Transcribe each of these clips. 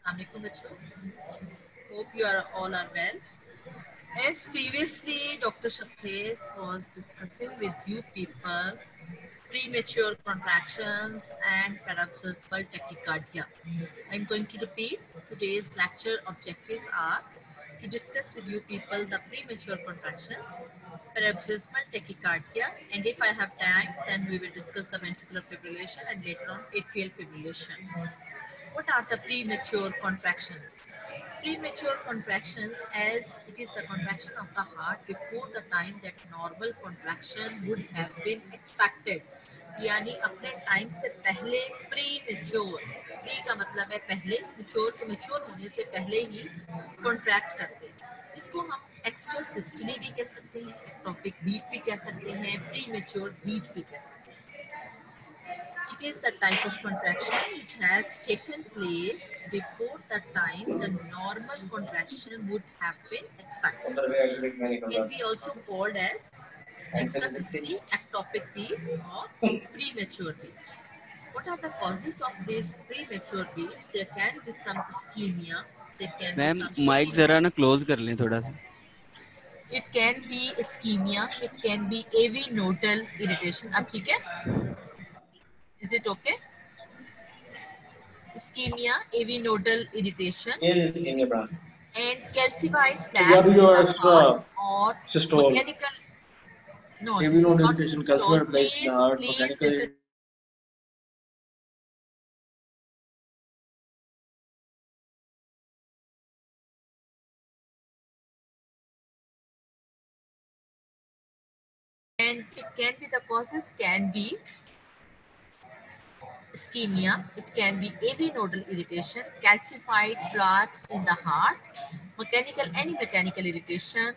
Assalamualaikum bachcho. Hope you are all are well. As previously Dr. Shakhes was discussing with you people premature contractions and paroxysmal tachycardia. I'm going to repeat. Today's lecture objectives are to discuss with you people the premature contractions, paroxysmal tachycardia, and if I have time, then we will discuss the ventricular fibrillation and later on atrial fibrillation. What are the premature contractions? Premature contractions, as it is the contraction of the heart before the time that normal contraction would have been expected. यानी अपने time से पहले pre mature, pre का मतलब है पहले, mature तो mature होने से पहले ही कॉन्ट्रैक्ट करते हैं. इसको हम एक्स्ट्रा सिस्टली भी कह सकते हैं, एक्टोपिक बीट भी कह सकते हैं, प्री मेच्योर बीट भी कह सकते हैं. It is the type of contraction which has taken place before the time the normal contraction would have been expected. Can be also called as extrasystole, ectopic beat or premature beat. What are the causes of these premature beats? There can be some ischemia. There can be ma'am some mic जरा ना close कर लें थोड़ा सा. It can be ischemia. It can be AV nodal irritation. अब ठीक है? Is it okay? Ischemia, AV nodal irritation, and calcified plaques in the heart or mechanical. No, this is not systole. Please, this is. And it can be the causes can be ischemia, it can be AV nodal irritation, calcified plaques in the heart, any mechanical irritation,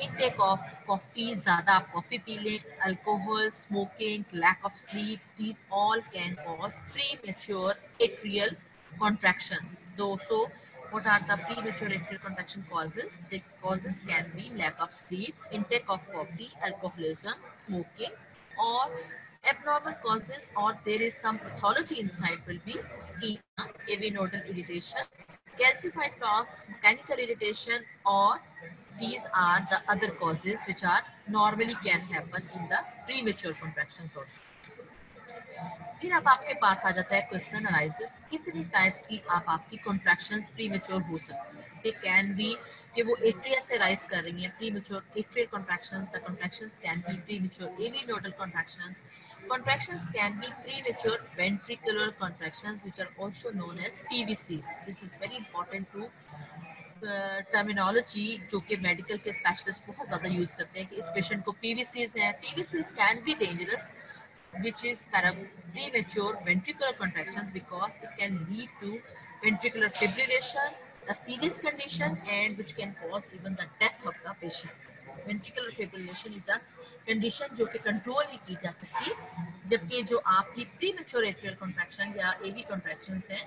intake of coffee, ज़्यादा आप coffee P लें, alcohol, smoking, lack of sleep, these all can cause premature atrial contractions. So, what are the premature atrial contraction causes? The causes can be lack of sleep, intake of coffee, alcoholism, smoking, or abnormal causes, or there is some pathology inside will be ischemia, AV nodal irritation, calcified plaques, mechanical irritation, or these are the other causes which are normally can happen in the premature contractions also. फिर अब आपके पास आ जाता है question analysis, कितनी types की आपकी contractions premature हो सकती है. दे कैन बी कि वो एट्रिया से राइज कर रही हैं, premature atrial contractions. The contractions can be premature AV nodal contractions. Contractions can be premature ventricular contractions which are also known as PVCs. This is very important to terminology जो कि medical के specialist बहुत ज़्यादा use करते हैं कि इस patient को पीवीसीज हैं. PVCs can be dangerous which is premature ventricular contractions because it can lead to ventricular fibrillation, a serious condition, and which can cause even the death of the patient. Ventricular fibrillation is a condition जो कि control नहीं की जा सकती, जबकि जो आपकी premature atrial contraction या AV contractions हैं,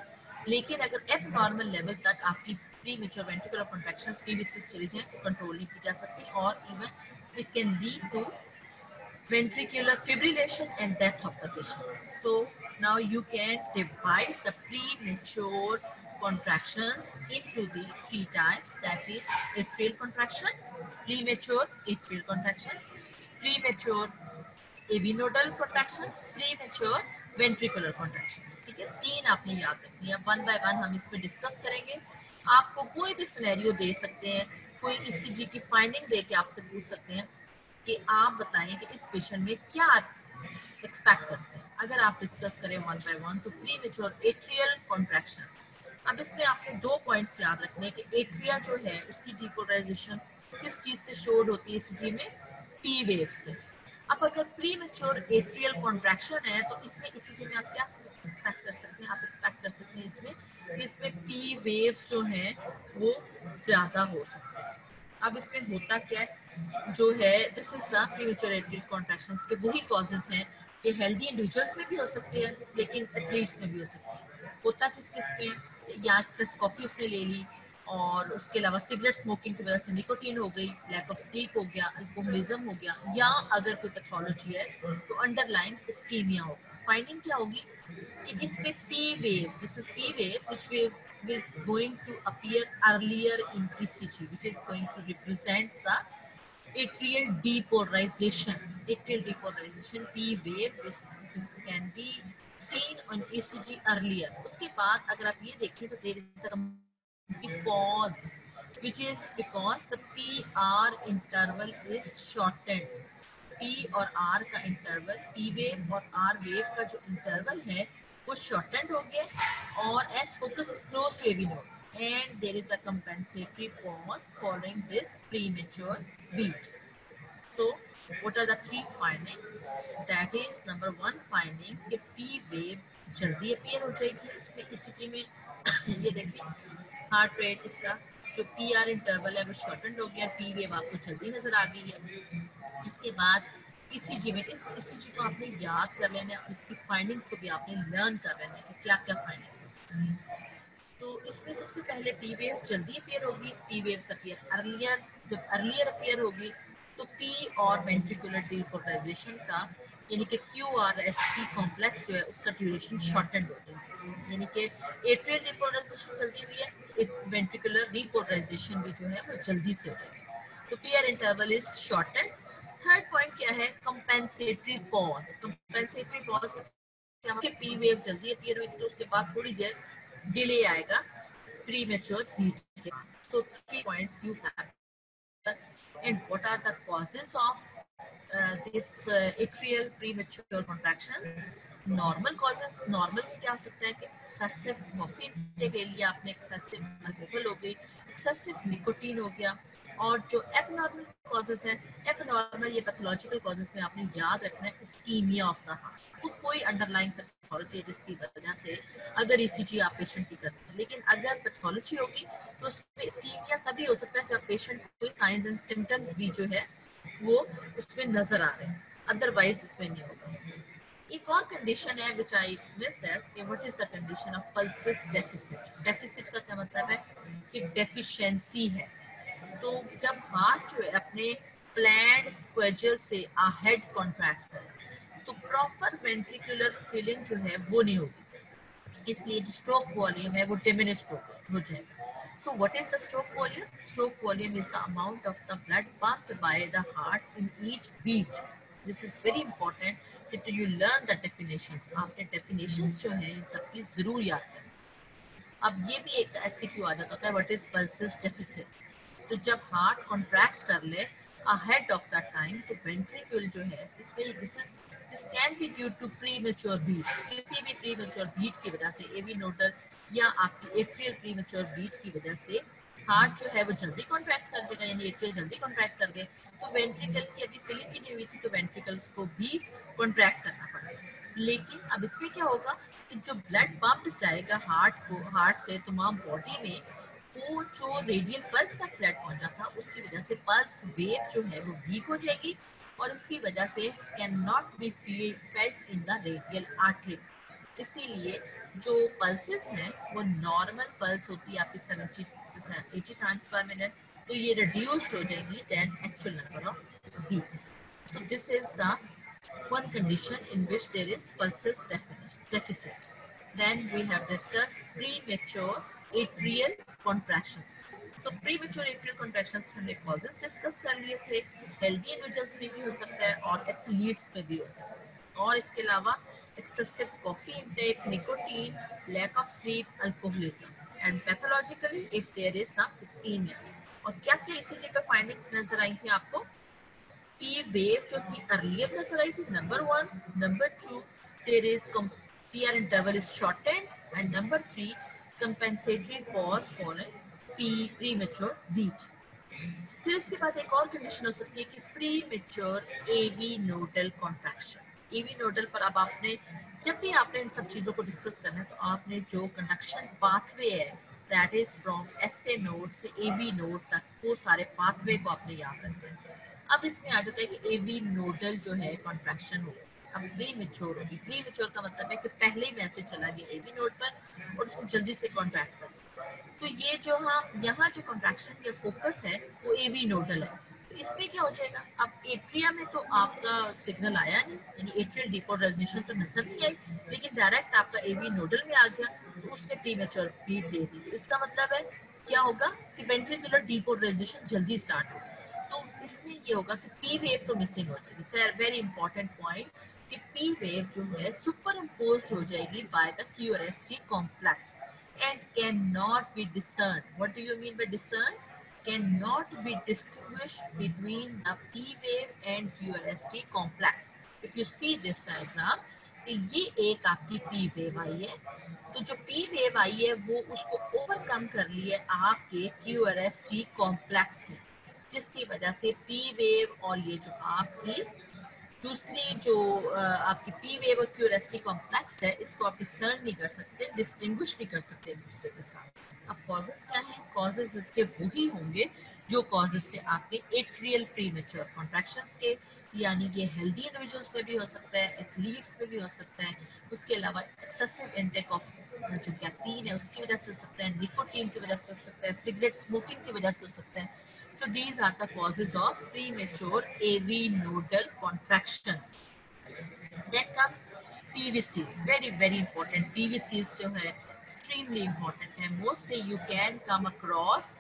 लेकिन अगर एबनॉर्मल लेवल तक आपकी प्रीमेच्योर वेंट्रिकुलर कॉन्ट्रैक्शंस पीवीसीज चली जाएं तो कंट्रोल नहीं की जा सकती, और even it can lead to ventricular fibrillation and death of the patient. So now you can divide the premature contractions into the three types, that is atrial contraction, premature atrial contractions, premature AV nodal contractions, premature ventricular contractions. ठीक है, तीन आपने याद रखनी है. One by one हम इस पे डिस्कस करेंगे. आपको कोई भी सिनेरियो दे सकते हैं, कोई ईसीजी की फाइंडिंग दे के आपसे पूछ सकते हैं कि आप बताएं कि इस पेशेंट में क्या एक्सपेक्ट करते हैं. अगर आप डिस्कस करें वन बाय वन तो प्रीमेच्योर एट्रियल कॉन्ट्रैक्शन. अब इसमें आपने दो पॉइंट्स याद रखने हैं कि एट्रिया जो है उसकी डिपोलराइजेशन किस चीज से शोड होती है ईसीजी में, पी वेव से. अब अगर प्रीमेच्योर एट्रियल कॉन्ट्रैक्शन है तो इसमें ईसीजी में आप क्या एक्सपेक्ट कर सकते हैं? आप एक्सपेक्ट कर सकते हैं इसमें पी वेव्स जो हैं वो ज्यादा हो सकते हैं. अब इसमें होता क्या है जो है, this is the premature atrial contractions के वही कॉजेज हैं. ये हेल्दी इंडिविजुअल्स में भी हो सकती है लेकिन एथलीट्स में भी हो सकती है. होता किस किस में, या एक्सेस कॉफी उसने ले ली और उसके अलावा सिगरेट स्मोकिंग की वजह से निकोटीन हो गई, लैक ऑफ स्लीप हो गया, अल्कोहलिज्म हो गया, या अगर कोई पैथोलॉजी है तो अंडरलाइन इस्कीमिया होगा. फाइंडिंग क्या होगी कि इसमें P waves, this is P wave which we is going to appear earlier in ECG, which is going to represent the atrial depolarization. Atrial depolarization P wave, this can be seen on ECG earlier. उसके बाद अगर आप ये देखें तो there is a pause, which is because the PR interval is shortened. P और R का interval, P wave और R वेव का जो इंटरवल है वो शॉर्टेंड हो गया और as focus is close to AV node and there is a compensatory pause following this premature beat. So what are the three findings? That is number one finding कि P wave जल्दी appear हो जाएगी इसमें ECG में ये देखें heart rate इसका जो PR इंटरवल है वो शॉर्टेंड हो गया, P वेव आपको जल्दी नजर आ गई है। इसके बाद ECG में इस ECG को आपने याद कर लेना है और इसकी फाइंडिंग्स को भी आपने लर्न कर लेना है कि क्या क्या फाइंडिंग्स हो सकती हैं। तो इसमें सबसे पहले P वेव जल्दी अपीयर होगी, P वेव्स अपीयर अर्लियर, जब अर्लियर अपीयर होगी तो P और वेंट्रिकुलर डीपोलराइजेशन का यानी कि QRST कॉम्प्लेक्स जो है उसका ड्यूरेशन शॉर्टेंड हो जाएगी, यानी कि एट्रियल डीपोलराइजेशन जल्दी हुई है, वेंट्रिकुलर डीपोलराइजेशन भी जो है वो जल्दी से हो जाएगी, तो PR interval is shortened. Third point क्या है? Compensatory pause. कंपेंसेटरी पॉज क्या मतलब? P वेव जल्दी अपीयर हुई थी तो उसके बाद थोड़ी देर डिले आएगा प्रीमेच्योर बीट के। सो 3 points you have, and what are the causes of this atrial premature contractions? Normal causes, normal में क्या हो सकता है कि एक्सेसिव कॉफी इंटेक ले लिया आपने, एक्सेसिव अल्कोहल हो गई, एक्सेसिव निकोटीन हो गया, और जो एबनॉर्मल कॉजेस हैं, एबनॉर्मल ये पैथोलॉजिकल कॉजेस में आपने याद रखना है इस्कीमिया ऑफ द हार्ट, तो कोई अंडरलाइंग पैथोलॉजी है जिसकी वजह से अगर ईसीजी आप पेशेंट की करते हैं, लेकिन अगर पैथोलॉजी होगी तो उसमें इस्कीमिया तभी हो सकता है जब पेशेंट कोई साइंस एंड सिम्टम्स भी जो है वो उसमें नजर आ रहे हैं, अदरवाइज उसमें नहीं होगा। एक और कंडीशन है व्हिच आई मिस दिस कि what is the condition of pulses deficit. Deficit का क्या मतलब है कि डेफिशिएंसी है, तो जब हार्ट जो है अपने प्लैंड स्क्वेजल से अहेड कॉन्ट्रैक्ट करे तो प्रॉपर वेंट्रिकुलर फिलिंग जो है वो नहीं होगी, इसलिए जो स्ट्रोक वॉल्यूम है वो डिमिनिश्ड हो जाएगा। So what is the stroke volume? Stroke volume is the amount of the blood pumped by the heart in each beat. This is very important that you learn the definitions. आपने definitions जो हैं इन सब की जरूर याद करना। अब ये भी एक SCQ आ जाता है, what is pulses deficit? तो जब हार्ट कॉन्ट्रैक्ट कर ले अहेड ऑफ द टाइम तो वेंट्रिकल जो है इसमें this can be due to premature beats, किसी भी प्रीमेच्योर बीट की वजह से, एवी नोडल या आपकी एट्रियल प्रीमेच्योर बीट की वजह से हार्ट जो है वो जल्दी कॉन्ट्रैक्ट कर देगा, यानी एट्रियल जल्दी कॉन्ट्रैक्ट कर दे तो वेंट्रिकल की अभी फिलिंग ही नहीं हुई थी तो वेंट्रिकल्स को भी कॉन्ट्रैक्ट करना पड़ेगा। लेकिन अब इसमें क्या होगा कि जो ब्लड पंप जाएगा हार्ट से तमाम बॉडी में, वो जो रेडियल पल्स तक ब्लड पहुंचा था उसकी वजह से पल्स वेव जो है वो वीक हो जाएगी और इसकी वजह से can not be felt in the radial artery. इसीलिए जो पल्सेस हैं वो नॉर्मल पल्स होती है आपकी 70 से 80 टाइम्स पर मिनट, तो ये रिड्यूस्ड हो जाएगी than actual number of beats. So this is the one condition in which there is pulses deficit. Then we have discussed premature atrial contractions. So premature atrial contractions हमने causes discuss कर लिए थे, healthy individuals में भी हो सकता है और athletes में भी हो सकता है, और इसके अलावा excessive coffee intake, nicotine, lack of sleep, alcoholism, and pathologically if there is some ischemia. और क्या क्या ECG पे findings नजर आई थी आपको? P wave जो थी अर्लियर नजर आई थी, number 1, number 2 there is PR interval is shortened, and number 3 compensatory pause following premature beat। फिर इसके बाद एक और कंडीशन हो सकती है कि premature AV nodal contraction। AV nodal पर अब आपने जब भी आपने इन सब चीजों को डिस्कस करना है तो आपने जो कंडक्शन पाथवे है that is from SA node से AV नोड तक, वो सारे पाथवे को आपने याद रखना है। अब इसमें आ जाता है कि AV नोडल जो है कॉन्ट्रैक्शन हो, अब प्रीमेच्योर होगी। प्रीमेच्योर का मतलब है कि पहले ही मैसेज चला गया AV नोड पर और उसको जल्दी से कॉन्ट्रैक्ट कर दिया, तो ये जो यहाँ जो कॉन्ट्रैक्शन या फोकस है वो AV नोडल है। तो इसमें क्या हो जाएगा, अब एट्रिया में तो आपका सिग्नल आया नहीं, यानी एट्रियल डिपोलराइजेशन तो नजर नहीं आई, लेकिन डायरेक्ट आपका AV नोडल में आ गया, तो उसने प्रीमेच्योर बीट दे दी। इसका मतलब है क्या होगा कि वेंट्रिकुलर डीपोलराइजेशन जल्दी स्टार्ट होगा। तो इसमें ये होगा कि पी वेव तो मिसिंग हो जाएगी। सर वेरी इंपॉर्टेंट पॉइंट कि पी वेव जो है सुपर इम्पोज्ड हो जाएगी by the QRST complex and can not be discern. What do you mean by discern? cannot be distinguished between the P wave and QRST complex. If you see this diagram, तो ये एक आपकी P wave आई है, तो जो P wave आई है वो उसको ओवरकम कर लिया आपके QRST कॉम्प्लेक्स ने, जिसकी वजह से P wave और ये जो आपकी दूसरी जो आपकी P wave और QRST कॉम्प्लेक्स है, इसको आप डिसर्न नहीं कर सकते, डिस्टिंग्विश नहीं कर सकते दूसरे के साथ। अब कॉजेस क्या हैं? कॉजेस इसके वही होंगे जो कॉजेस थे आपके एट्रियल प्रीमेच्योर कॉन्ट्रैक्शंस के, यानी ये हेल्दी इंडिविजुअल्स में भी हो सकता है, एथलीट्स में भी हो सकता है। उसके अलावा एक्सेसिव इंटेक ऑफ जो कैफीन है उसकी वजह से हो सकता है, निकोटीन की वजह से हो सकता है, सिगरेट स्मोकिंग की वजह से हो सकता है। So these are the causes of premature AV nodal contractions. Then comes PVCs, very important. PVCs जो है extremely important है. Mostly you can come across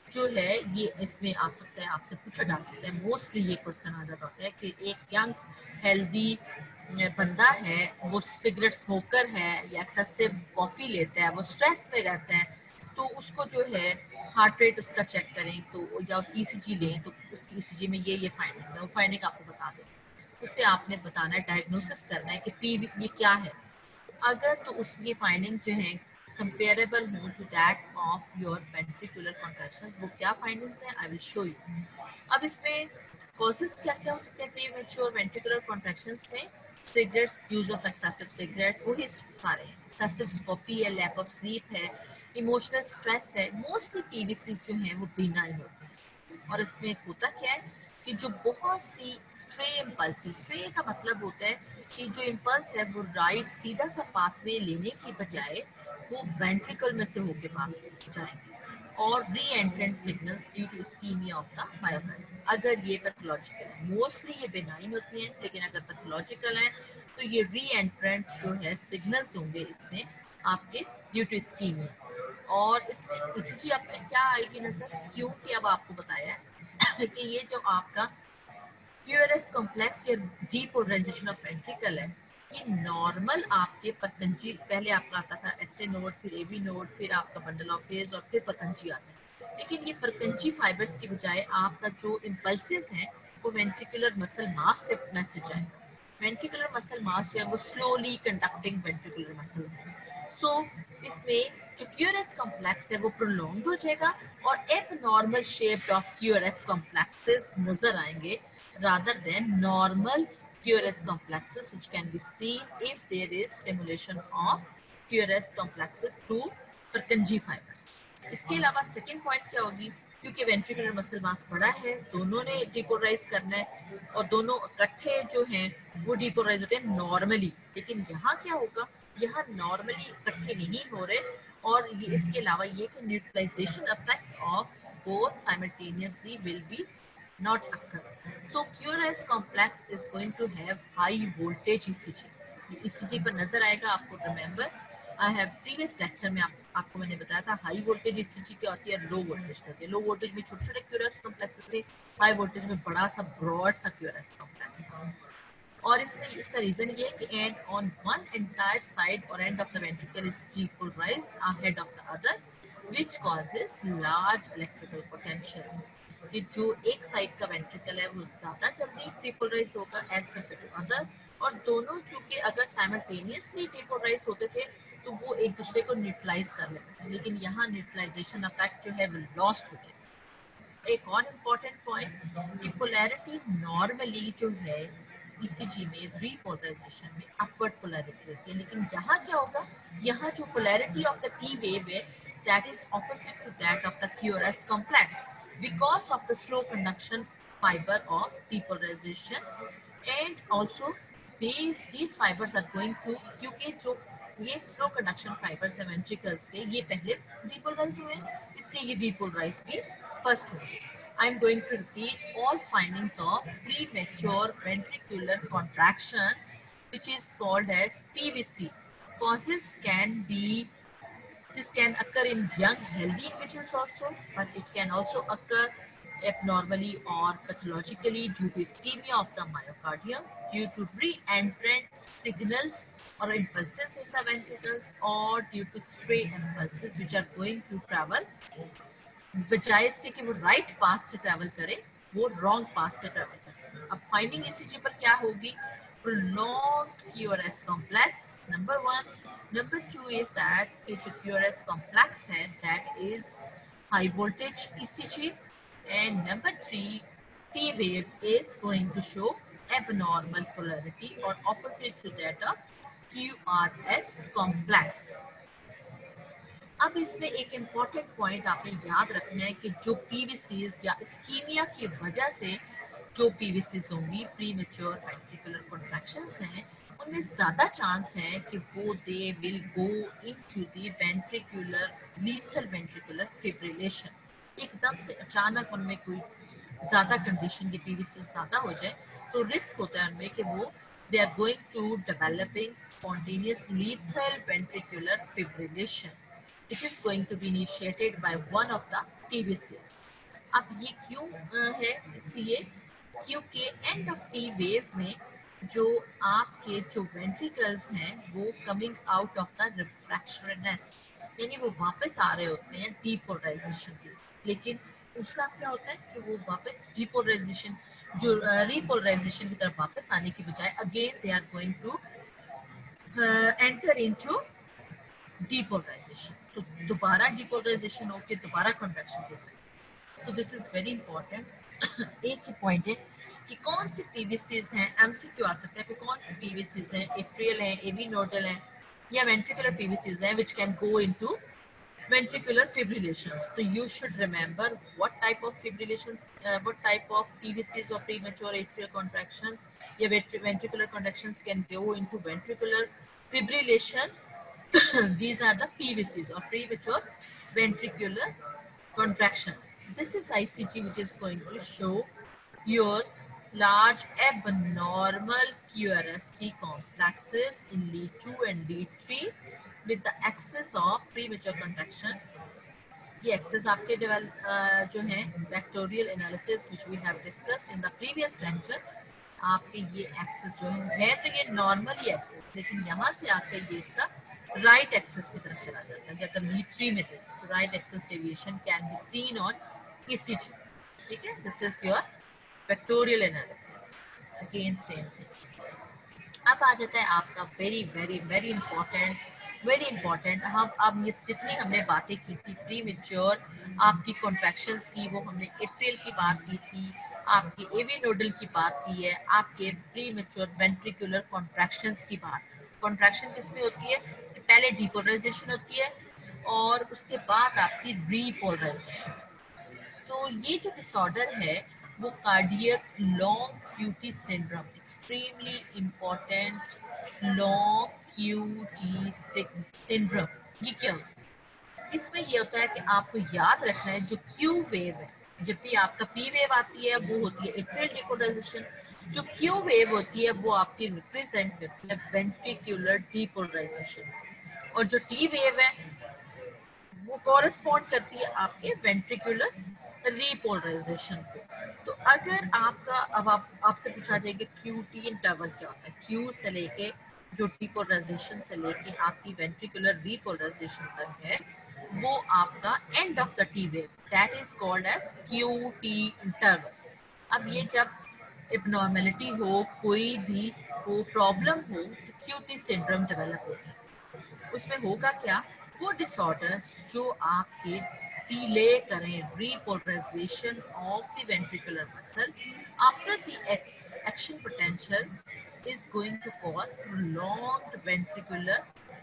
जो है ये इसमें आ सकता है, आपसे पूछा जा सकता है। मोस्टली ये क्वेश्चन आ जाता है कि एक यंग हेल्दी बंदा है, वो सिगरेट स्मोकर है या एक्सेसिव कॉफ़ी लेता है, वो स्ट्रेस में रहता है, तो उसको जो है हार्ट रेट उसका चेक करें तो या उसकी ECG लें तो उसकी ECG में ये फाइंडिंग है, वो फाइंडिंग आपको बता दें। उससे आपने बताना है, डायग्नोसिस करना है कि पी ये क्या है। अगर तो उसकी फाइंडिंग्स जो हैं कंपेरेबल हो to that of your ventricular contractions, वो क्या फाइंडिंग्स हैं आई विल शो यू। अब इसमें कॉजेस क्या क्या हो सकते हैं प्रीमेच्योर वेंट्रिकुलर कॉन्ट्रैक्शंस में? Cigarettes, use of excessive cigarettes, वही सारे हैं। एक्सेसिव कॉफी है, लैक ऑफ स्लीप है, इमोशनल स्ट्रेस है। मोस्टली PVCs जो हैं वो बिनाइन होते हैं, और इसमें होता क्या है कि जो बहुत सी स्ट्रे इम्पल्स, स्ट्रे का मतलब होता है कि जो इम्पल्स है वो राइट सीधा सा पाथवे लेने की बजाय वो वेंट्रिकल में से होके भाग जाएंगे, और re entrant signals due to ischemia of the myocard. अगर ये पैथोलॉजिकल है, मोस्टली ये बेनाइन होती हैं, लेकिन अगर पैथोलॉजिकल है तो ये री एंट्रेंट जो है सिग्नल्स होंगे इसमें आपके ड्यू टू इस्कीमिया। और इसमें ECG आप में क्या आएगी नजर, क्योंकि अब आपको बताया है कि ये जो आपका QRS कॉम्प्लेक्स या डीपोलराइजेशन ऑफ वेंट्रिकल है, ये नॉर्मल आपके पतंजी, पहले आपका आता था SA नोड, फिर AV नोड, फिर आपका बंडल ऑफ हेयर्स और फिर पतंजी आता है। लेकिन ये परकंजी फाइबर्स की बजाय आपका जो इम्पल्सेस हैं वो वेंट्रिकुलर मसल मास से मैसेज आएगा। वेंट्रिकुलर मसल मास जो है वो स्लोली कंडक्टिंग वेंट्रिकुलर मसल है। सो इसमें जो QRS कॉम्प्लेक्स है वो प्रोलॉन्ग हो जाएगा और abnormal shaped of QRS complexes नजर आएंगे rather than normal QRS complexes which can be seen if there is stimulation of QRS complexes through Purkinje fibers. इसके अलावा सेकेंड पॉइंट क्या होगी, क्योंकि वेंट्रिकुलर मसल मास बड़ा है, दोनों ने डिपोलराइज करना है और दोनों इकट्ठे जो हैं वो डिपोलराइज होते हैं नॉर्मली। लेकिन यहाँ क्या होगा, यहाँ नॉर्मली इकट्ठे नहीं हो रहे, और ये इसके अलावा ये कि neutralization effect of both simultaneously will be not occur. So QRS complex is going to have high voltage ECG. ECG पर नजर आएगा आपको। Remember I have previous lecture में आपको मैंने बताया था हाई वोल्टेज ECG क्या होती है, लो वोल्टेज होती है। लो वोल्टेज में छोटे छोटे QRS कॉम्प्लेक्सेस थे, हाई वोल्टेज में बड़ा सा ब्रॉड सा QRS कॉम्प्लेक्स था। और इसमें इसका रीजन ये है कि end on one entire side और end of the ventricle is depolarized ahead of the other which causes large electrical potentials। कि जो एक साइड का वेंट्रिकल है वो ज्यादा जल्दी डिपोलराइज होगा एज कम्पेयर टू अदर, और दोनों क्योंकि अगर साइमल्टेनियसली डिपोलराइज होते थे तो वो एक दूसरे को न्यूट्रलाइज कर लेते थे, लेकिन यहाँ न्यूट्रलाइजेशन इफेक्ट जो है वो लॉस्ट हो जाएगा। एक और इम्पॉर्टेंट पॉइंट कि पोलैरिटी नॉर्मली जो है ECG में रीपोलराइजेशन में अपवर्ड पोलैरिटी होती है, लेकिन यहाँ क्या होगा, यहाँ जो polarity of the T wave है that is opposite to that of the QRS complex because of the slow conduction fiber of depolarization, and also these fibers are going to, क्योंकि जो ये स्लो कंडक्शन फाइबर्स है ventricles के, ये पहले depolarise हुए हैं, इसलिए ये डिपोलराइज भी फर्स्ट होंगे। I am going to repeat all findings of premature ventricular contraction which is called as PVC. Causes can be This can occur in young healthy individuals also, but it can also occur abnormally or pathologically due to ischemia of the myocardium, due to re-entrant signals or impulses in the ventricles, or due to stray impulses which are going to travel, बजाय इसके कि वो right path से travel करे, वो wrong path से travel करे। अब फाइंडिंग ईसीजी पर क्या होगी? prolonged QRS complex, number 1. Number 2 is that ये जो QRS complex है, that is high voltage ECG, and number 3, T wave is going to show abnormal polarity or opposite to that of QRS complex. अब इसमें एक important point आपने याद रखना है कि जो पीवीसीज या इस्कीमिया की वजह से जो पीवीसीज होंगी, प्री मैच्योर वेंट्रिकुलर कॉन्ट्रैक्शंस हैं, उनमें ज़्यादा चांस है कि वो they will go into the ventricular lethal ventricular fibrillation. एकदम से अचानक उनमें कोई ज़्यादा कंडीशन की पीवीसी ज़्यादा हो जाए तो रिस्क होता है उनमें कि वो they are going to developing spontaneous lethal ventricular fibrillation which is going to be initiated by one of the TVCs. अब ये क्यों है? इसलिए क्योंकि एंड ऑफ टी वेव में जो आपके जो वेंट्रिकल्स हैं वो कमिंग आउट ऑफ द रिफ्रैक्शननेस, यानी वो वापस आ रहे होते हैं डीपोलराइजेशन के, लेकिन उसका क्या होता है कि वो वापस डीपोलराइजेशन जो रीपोलराइजेशन की तरफ वापस आने की बजाय again they are going to enter into depolarization, तो दोबारा डीपोलराइजेशन होकर दोबारा कॉन्ट्रैक्शन दे सकते। So this is very important. एक ही पॉइंट है कि कौन सी पीवीसीज हैं, एमसीक्यू आ सकता है कि कौन सी पीवीसीज हैं, एट्रियल हैं, एवी नोडल हैं या वेंट्रिकुलर पीवीसीज हैं which can go into ventricular fibrillations. So you should remember what type of fibrillations, what type of PVCs or premature atrial contractions, yeah, ventricular contractions can go into ventricular fibrillation. These are the PVCs or premature ventricular contractions. This is ICG which is going to show your large abnormal QRST complexes in lead 2 and lead 3 with the axis of premature contraction. ये axis आपके जो है vectorial analysis which we have discussed in the previous lecture, आपके ये access जो है तो ये नॉर्मल ही एक्सेस, लेकिन यहाँ से आकर ये इसका राइट एक्सेस की तरफ चला जाता है। अगर लीड 3 में देखें तो right axis deviation can be seen on ECG. ठीक है, this is your vectorial analysis. Again same thing. अब आ जाता है आपका वेरी वेरी वेरी इंपॉर्टेंट हम अब ये जितनी हमने बातें की थी प्री मेच्योर आपकी कॉन्ट्रैक्शंस की, वो हमने एट्रियल की बात की थी, आपके एवी नोडल की बात की है, आपके प्री मेच्योर वेंट्रिकुलर कॉन्ट्रैक्शंस की बात। कॉन्ट्रैक्शन किसमें होती है कि पहले डीपोलराइजेशन होती है और उसके बाद आपकी रीपोलराइजेशन। तो ये जो डिसऑर्डर है वो cardiac long QT syndrome, extremely important long QT syndrome, ये क्या होता है? इसमें ये होता है कि आपको याद रखना है जो क्यू वेव है, जब भी आपका पी वेव आती है वो होती है एट्रियल डिपोलराइजेशन, जो क्यू वेव होती है वो आपकी रिप्रेजेंट करती है वेंट्रिकुलर डिपोलराइजेशन, और जो टी वेव है वो कॉरेस्पॉन्ड करती है आपके वेंट्रिकुलर रीपोलराइजेशन को। तो अगर आपका अब आपसे पूछा जाए कि क्यू टी इंटरवल क्या होता है, क्यू से लेके जो डिपोलराइजेशन से लेके आपकी वेंट्रिकुलर रीपोलराइजेशन तक है वो आपका end of the T wave, that is called as Q T interval. अब ये जब एबनॉर्मेलिटी हो, कोई भी हो, प्रॉब्लम हो, तो क्यू टी सिंड्रोम डेवलप होता है। उसमें होगा क्या, वो डिसऑर्डर्स जो आपके डिले करें repolarization of the ventricular muscle after the action potential is going to cause prolonged ventricular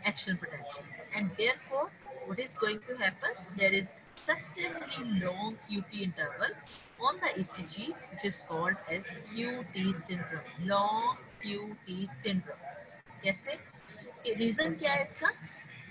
action potentials, and therefore what is going to happen, there is excessively long QT interval on the ECG which is called as QT syndrome, long QT syndrome। कैसे, reason क्या है इसका,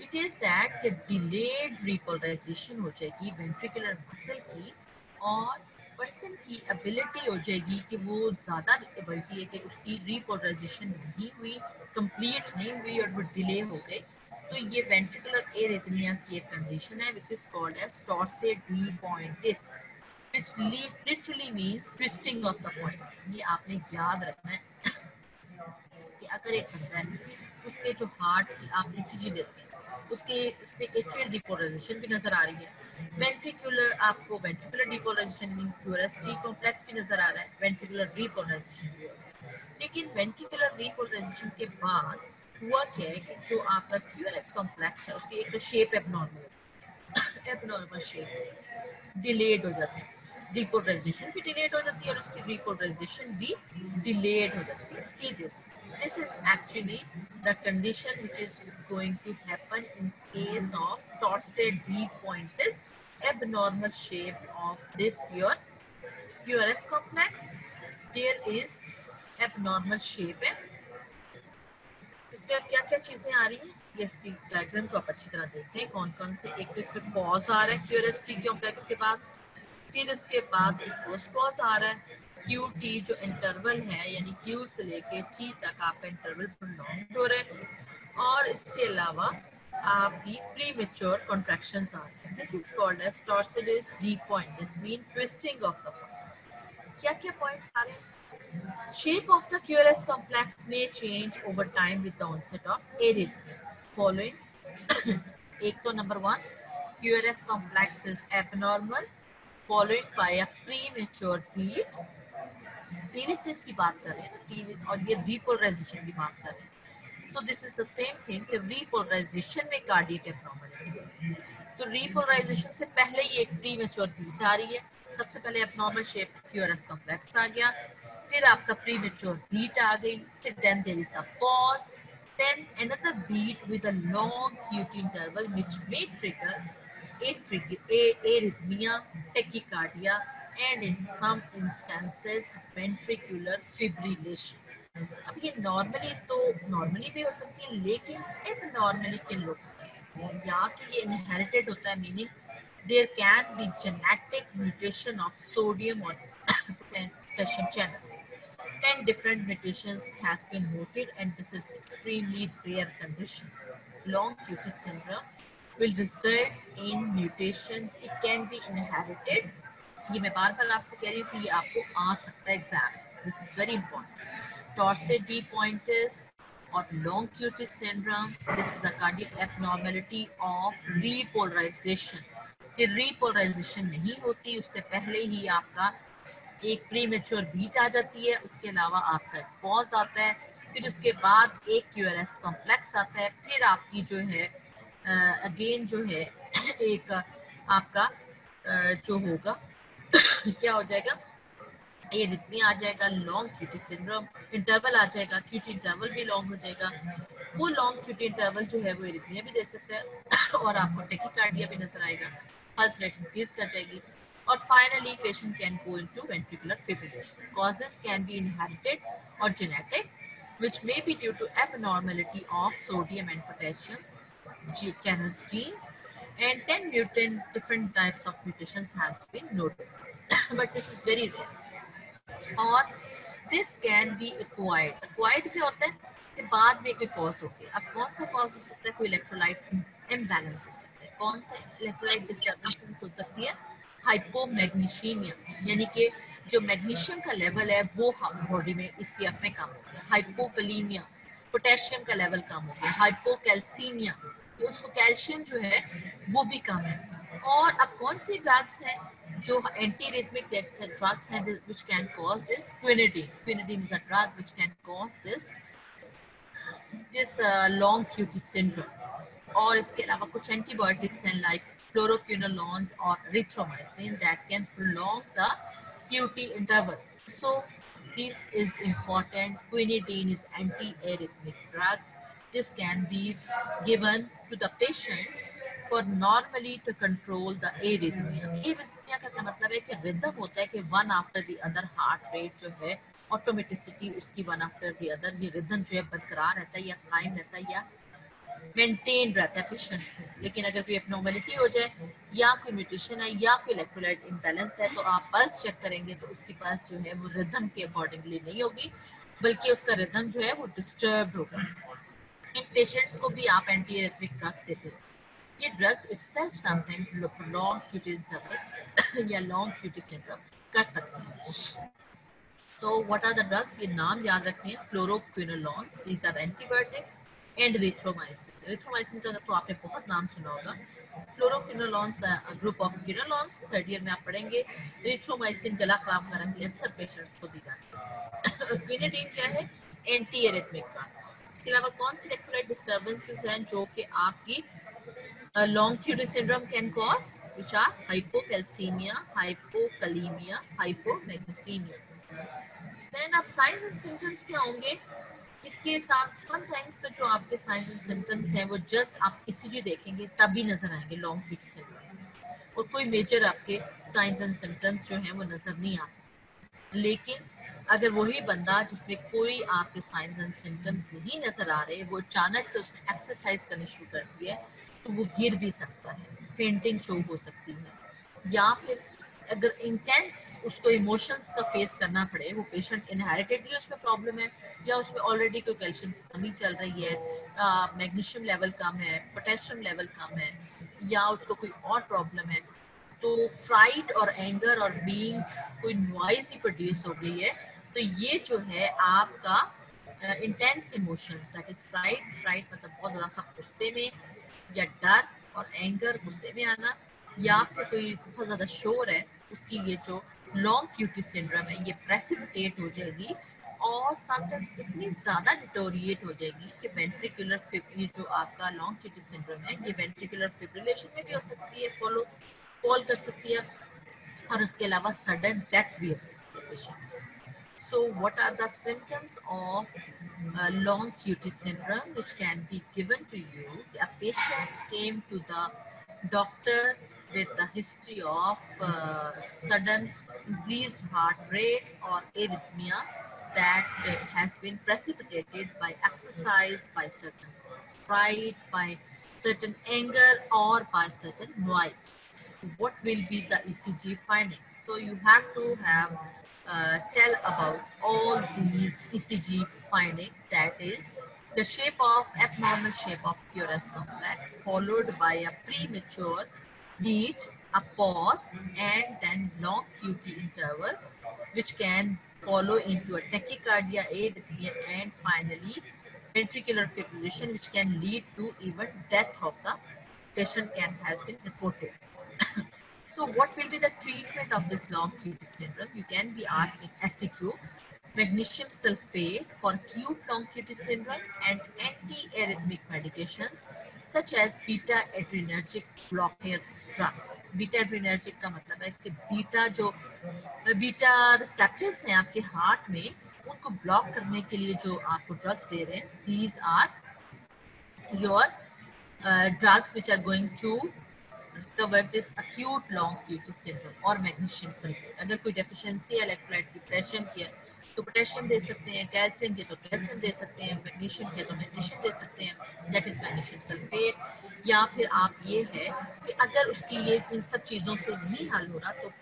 it is that delayed repolarization हो जाएगी ventricular muscle की, और person की ability हो जाएगी कि वो ज़्यादा एबिलिटी है कि उसकी रिपोलराइजेशन नहीं हुई, कंप्लीट नहीं हुई और वो डिले हो गए, तो ये वेंट्रिकुलर एरिथमिया की एक कंडीशन है which is called as torsade de pointes, which literally means twisting of the points. ये आपने याद रखना है कि अगर एक बंदा है उसके जो हार्ट की आप ईसीजी लेते हैं उसके उसमें एट्रियल डिपोलराइजेशन भी नजर आ रही है, वेंट्रिकुलर आपको वेंट्रिकुलर डिपोलराइजेशन इन क्यूआरएसटी कॉम्प्लेक्स भी नजर आ रहा है, वेंट्रिकुलर रीपोलराइजेशन भी हो रहा है। लेकिन वेंट्रिकुलर रीपोलराइजेशन के बाद हुआ क्या है कि जो आपका क्यूआरएस कॉम्प्लेक्स है उसकी एक तो शेप एबनॉर्मल शेप डिलेड हो जाती है, डिपोलराइजेशन भी डिलेड हो जाती है और उसकी रिपोलराइजेशन भी डिलेड हो जाती है। See this is actually the condition which is going to happen in case of torsade D pointus abnormal shape of this your QRS complex. There is abnormal shape है, इसमें अब क्या क्या चीजें आ रही हैं ये इसकी डायग्राम को आप अच्छी तरह देख लें कौन कौन से। एक तो इसमें पॉज आ रहा है क्यूआरएसटी कॉम्प्लेक्स के बाद, फिर इसके बाद एक पोस्ट पॉज आ रहा है, क्यू टी जो इंटरवल है यानी क्यू से लेके टी तक आपका इंटरवल प्रोलॉन्ग हो रहा है, और इसके अलावा आपकी प्री मेच्योर कॉन्ट्रैक्शंस आ रही है। This is called as torsades de point, this mean twisting of the points. क्या क्या पॉइंट्स आ रहे हैं? Shape of the QRS complex may change over time with the onset of arrhythmia. Following, एक तो number 1, QRS complex is abnormal, followed by a premature beat. PVCs की बात कर रहे हैं ना, और ये repolarization की बात कर रहे हैं. So this is the same thing कि repolarization में cardiac abnormality है. तो repolarization से पहले ही एक premature beat आ रही है. सबसे पहले abnormal shape QRS complex आ गया, फिर आपका premature beat आ गई, फिर then there is a pause, then another beat with a long QT interval which may trigger arrhythmia, tachycardia, and in some instances ventricular fibrillation. अब ये नॉर्मली भी हो सकती है, लेकिन एबनॉर्मली किन लोगों में हो सकती है? या तो ये इनहेरिटेड होता है, meaning there can be genetic mutation of sodium और potassium channels. 10 different mutations has been noted and this is extremely rare condition. Long QT syndrome will result in mutation. It can be inherited. ये मैं बार बार आपसे कह रही हूँ कि ये आपको आ सकता है exam. This is very important. Torsade D pointus or long QT syndrome. This is a cardiac abnormality of repolarization. कि repolarization नहीं होती, उससे पहले ही आपका एक प्रीमेच्योर बीट आ जाती है, उसके अलावा आपका एक पॉज आता है, फिर उसके बाद एक क्यूआरएस कॉम्प्लेक्स आता है, फिर आपकी जो है अगेन जो है एक आपका जो होगा क्या हो जाएगा, ये रिथमी आ जाएगा, लॉन्ग क्यूटी सिंड्रोम, इंटरवल आ जाएगा, क्यूटी इंटरवल भी लॉन्ग हो जाएगा, वो लॉन्ग क्यूटी इंटरवल जो है वो रिथमिया भी दे सकता है और आपको टेकिकार्डिया भी नजर आएगा, पल्स रेट इंक्रीज कर जाएगी, और finally patient can go into ventricular fibrillation. Causes can be inherited or genetic, which may be due to abnormality of sodium and potassium channels genes, and 10 mutant different types of mutations have been noted. But this is very rare. और this can be acquired. Acquired क्या होता है कि बाद में कोई cause हो गया. अब कौन सा कॉज हो सकता है? कोई इलेक्ट्रोलाइट इम्बैलेंस हो सकता है. कौन सा इलेक्ट्रोलाइट डिस्टर्बेंसेस हो सकती है? हाइपोमैग्नीशियमिया, यानी कि जो मैग्नीशियम का लेवल है वो बॉडी में ईसीएफ में कम हो गया. हाइपोकलीमिया, पोटेशियम का लेवल कम हो गया. हाइपोकैल्सीमिया, उसको कैल्शियम जो है वो भी कम है. और अब कौन सी ड्रग्स हैं जो एंटी-रिथमिक drugs हैं which can cause this? Quinidine is a drug which can cause this long QT syndrome. और इसके अलावा कुछ एंटीबायोटिक्स हैं लाइक फ्लोरोक्विनोलोन्स और रिथ्रोमाइसिन that can prolong the QT interval. So this is important. Quinidine is anti-arrhythmic drug. This can be given to the patients for normally to control the arrhythmia. Arrhythmia का क्या मतलब है कि rhythm होता है कि one after the other heart rate जो है, ऑटोमेटिसिटी उसकी one after the other, ये रिदम जो है बरकरार रहता है या कायम रहता है या मेंटेन रहता है पेशेंट्स में. लेकिन अगर कोई एब्नॉर्मलिटी हो जाए या कोई म्यूटेशन है या कोई इलेक्ट्रोलाइट इम्बैलेंस है तो आप पल्स चेक करेंगे तो उसकी पल्स जो है वो रिदम के अकॉर्डिंगली नहीं होगी, बल्कि उसका रिदम जो है वो डिस्टर्ब्ड होगा. इन पेशेंट्स को भी आप एंटी एरिथमिक ड्रग्स देते हो. ये drugs itself sometime long QT interval या लॉन्ग क्यूटी सिंड्रोम कर सकते हैं. So what are the drugs? ये नाम याद रखने हैं. Fluoroquinolones, these are antibiotics, and erythromycin. erythromycin का तो आपने बहुत नाम सुना होगा. Fluoroquinolones group of क्विनोलॉन्स, third year में आप पढ़ेंगे. erythromycin गला खराब करने के लिए अक्सर पेशेंट्स को दी जाती है. क्विनेडिन क्या है? Anti arrhythmic drug. इसके अलावा कौन सी इलेक्ट्रोलाइट डिस्टर्बेंसेस हैं जो कि आपकी long QT syndrome can cause, which are hypocalcemia, hypokalemia, hypomagnesemia. Then आप साइंस एंड सिम्टम्स क्या होंगे? इसके हिसाब समटाइम्स तो जो आपके साइंस एंड सिम्टम्स हैं वो जस्ट आप ईसीजी देखेंगे तभी नजर आएंगे लॉन्ग क्यूटी सिंड्रोम, और कोई मेजर आपके साइंस एंड सिम्टम्स जो हैं वो नजर नहीं आ सकते. लेकिन अगर वही बंदा जिसमें कोई आपके साइंस एंड सिम्टम्स नहीं नजर आ रहे, वो अचानक से उसने एक्सरसाइज करनी शुरू कर दी है, तो वो गिर भी सकता है, फेंटिंग शो हो सकती है, या फिर अगर इंटेंस उसको इमोशंस का फेस करना पड़े, वो पेशेंट इनहेरिटेडली उसमें प्रॉब्लम है या उसमें ऑलरेडी कोई कैल्शियम की कमी चल रही है, मैग्नीशियम लेवल कम है, पोटेशियम लेवल कम है, या उसको कोई और प्रॉब्लम है, तो फ्राइट और एंगर और बीइंग कोई नॉइज ही प्रोड्यूस हो गई है, तो ये जो है आपका intense emotions, that is fright मतलब बहुत ज़्यादा सा गुस्से में, या डर और एंगर, गुस्से में आना, या फिर कोई बहुत ज़्यादा शोर है, उसकी ये जो लॉन्ग क्यूटी सिंड्रोम है ये प्रेसिपिटेट हो जाएगी और समटाइम्स इतनी ज़्यादा डिटोरिएट हो जाएगी कि वेंट्रिकुलर ये जो आपका लॉन्ग क्यूटी सिंड्रोम है ये वेंट्रिकुलर फिब्रिलेशन में भी हो सकती है, फॉल कर सकती है, और इसके अलावा सडन डेथ भी हो सकती है patient. So what are the symptoms of long QT syndrome which can be given to you? A patient came to the doctor with the history of sudden increased heart rate or arrhythmia that has been precipitated by exercise, by certain fright, by certain anger, or by certain noise. What will be the ECG finding? So you have to have tell about all these ECG finding, that is the shape of abnormal shape of QRS complex followed by a premature beat, a pause, and then long QT interval which can follow into a tachycardia, arrhythmia, and finally ventricular fibrillation which can lead to even death of the patient has been reported. So what will be the treatment of this long QT syndrome? You can be asked in SCQ, magnesium sulfate for acute long QT syndrome and anti-arrhythmic medications such as beta adrenergic blockade drugs. Beta adrenergic का मतलब है कि beta receptors हैं आपके heart में, उनको block करने के लिए जो आपको ड्रग्स दे रहे हैं, these are your drugs which are going to cover this acute long QT syndrome और magnesium sulfate. अगर कोई डेफिशिएंसी है इलेक्ट्रोलाइट की, पोटेशियम की है, तो पोटेशियम दे सकते हैं, कैल्शियम की तो कैल्शियम दे सकते हैं, मैग्नीशियम की तो मैग्नीशियम दे सकते हैं, दैट इज मैग्नीशियम सल्फेट. या फिर आप ये है कि अगर उसकी ये इन सब चीज़ों से नहीं हल हो रहा तो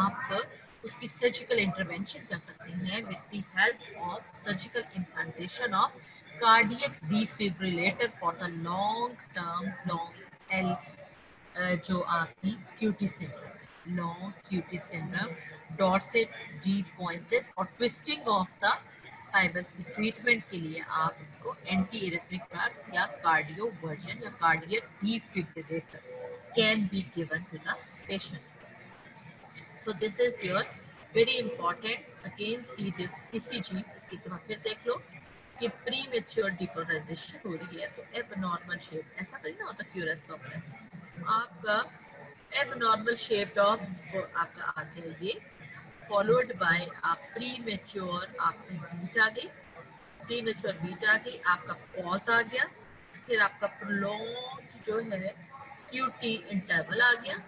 आप उसकी सर्जिकल इंटरवेंशन कर सकते हैं with the help of surgical implantation of cardiac defibrillator for the long term long L जो आपकी QT syndrome, long QT syndrome, torsades de pointes और ट्विस्टिंग ऑफ द फाइबर्स की ट्रीटमेंट के लिए आप इसको एंटी एरिथमिक ड्रग्स या cardioversion या cardiac defibrillator can be given to the patient. So this is your very important. Again see this ECG. इसकी एक बार फिर देख लो कि प्रीमेच्योर डिपोलराइजेशन हो रही है, तो एबनॉर्मल शेप, ऐसा तो नहीं ना होता क्यूरस कॉम्प्लेक्स, आपका एबनॉर्मल शेप ऑफ आपका आ गया ये, फॉलोड बाय आप प्रीमेच्योर आपकी बीट आ गई, प्रीमेच्योर बीट आ गई, आपका पॉज आ गया, फिर आपका प्रोलॉन्ग जो है क्यूटी इंटरवल आ गया.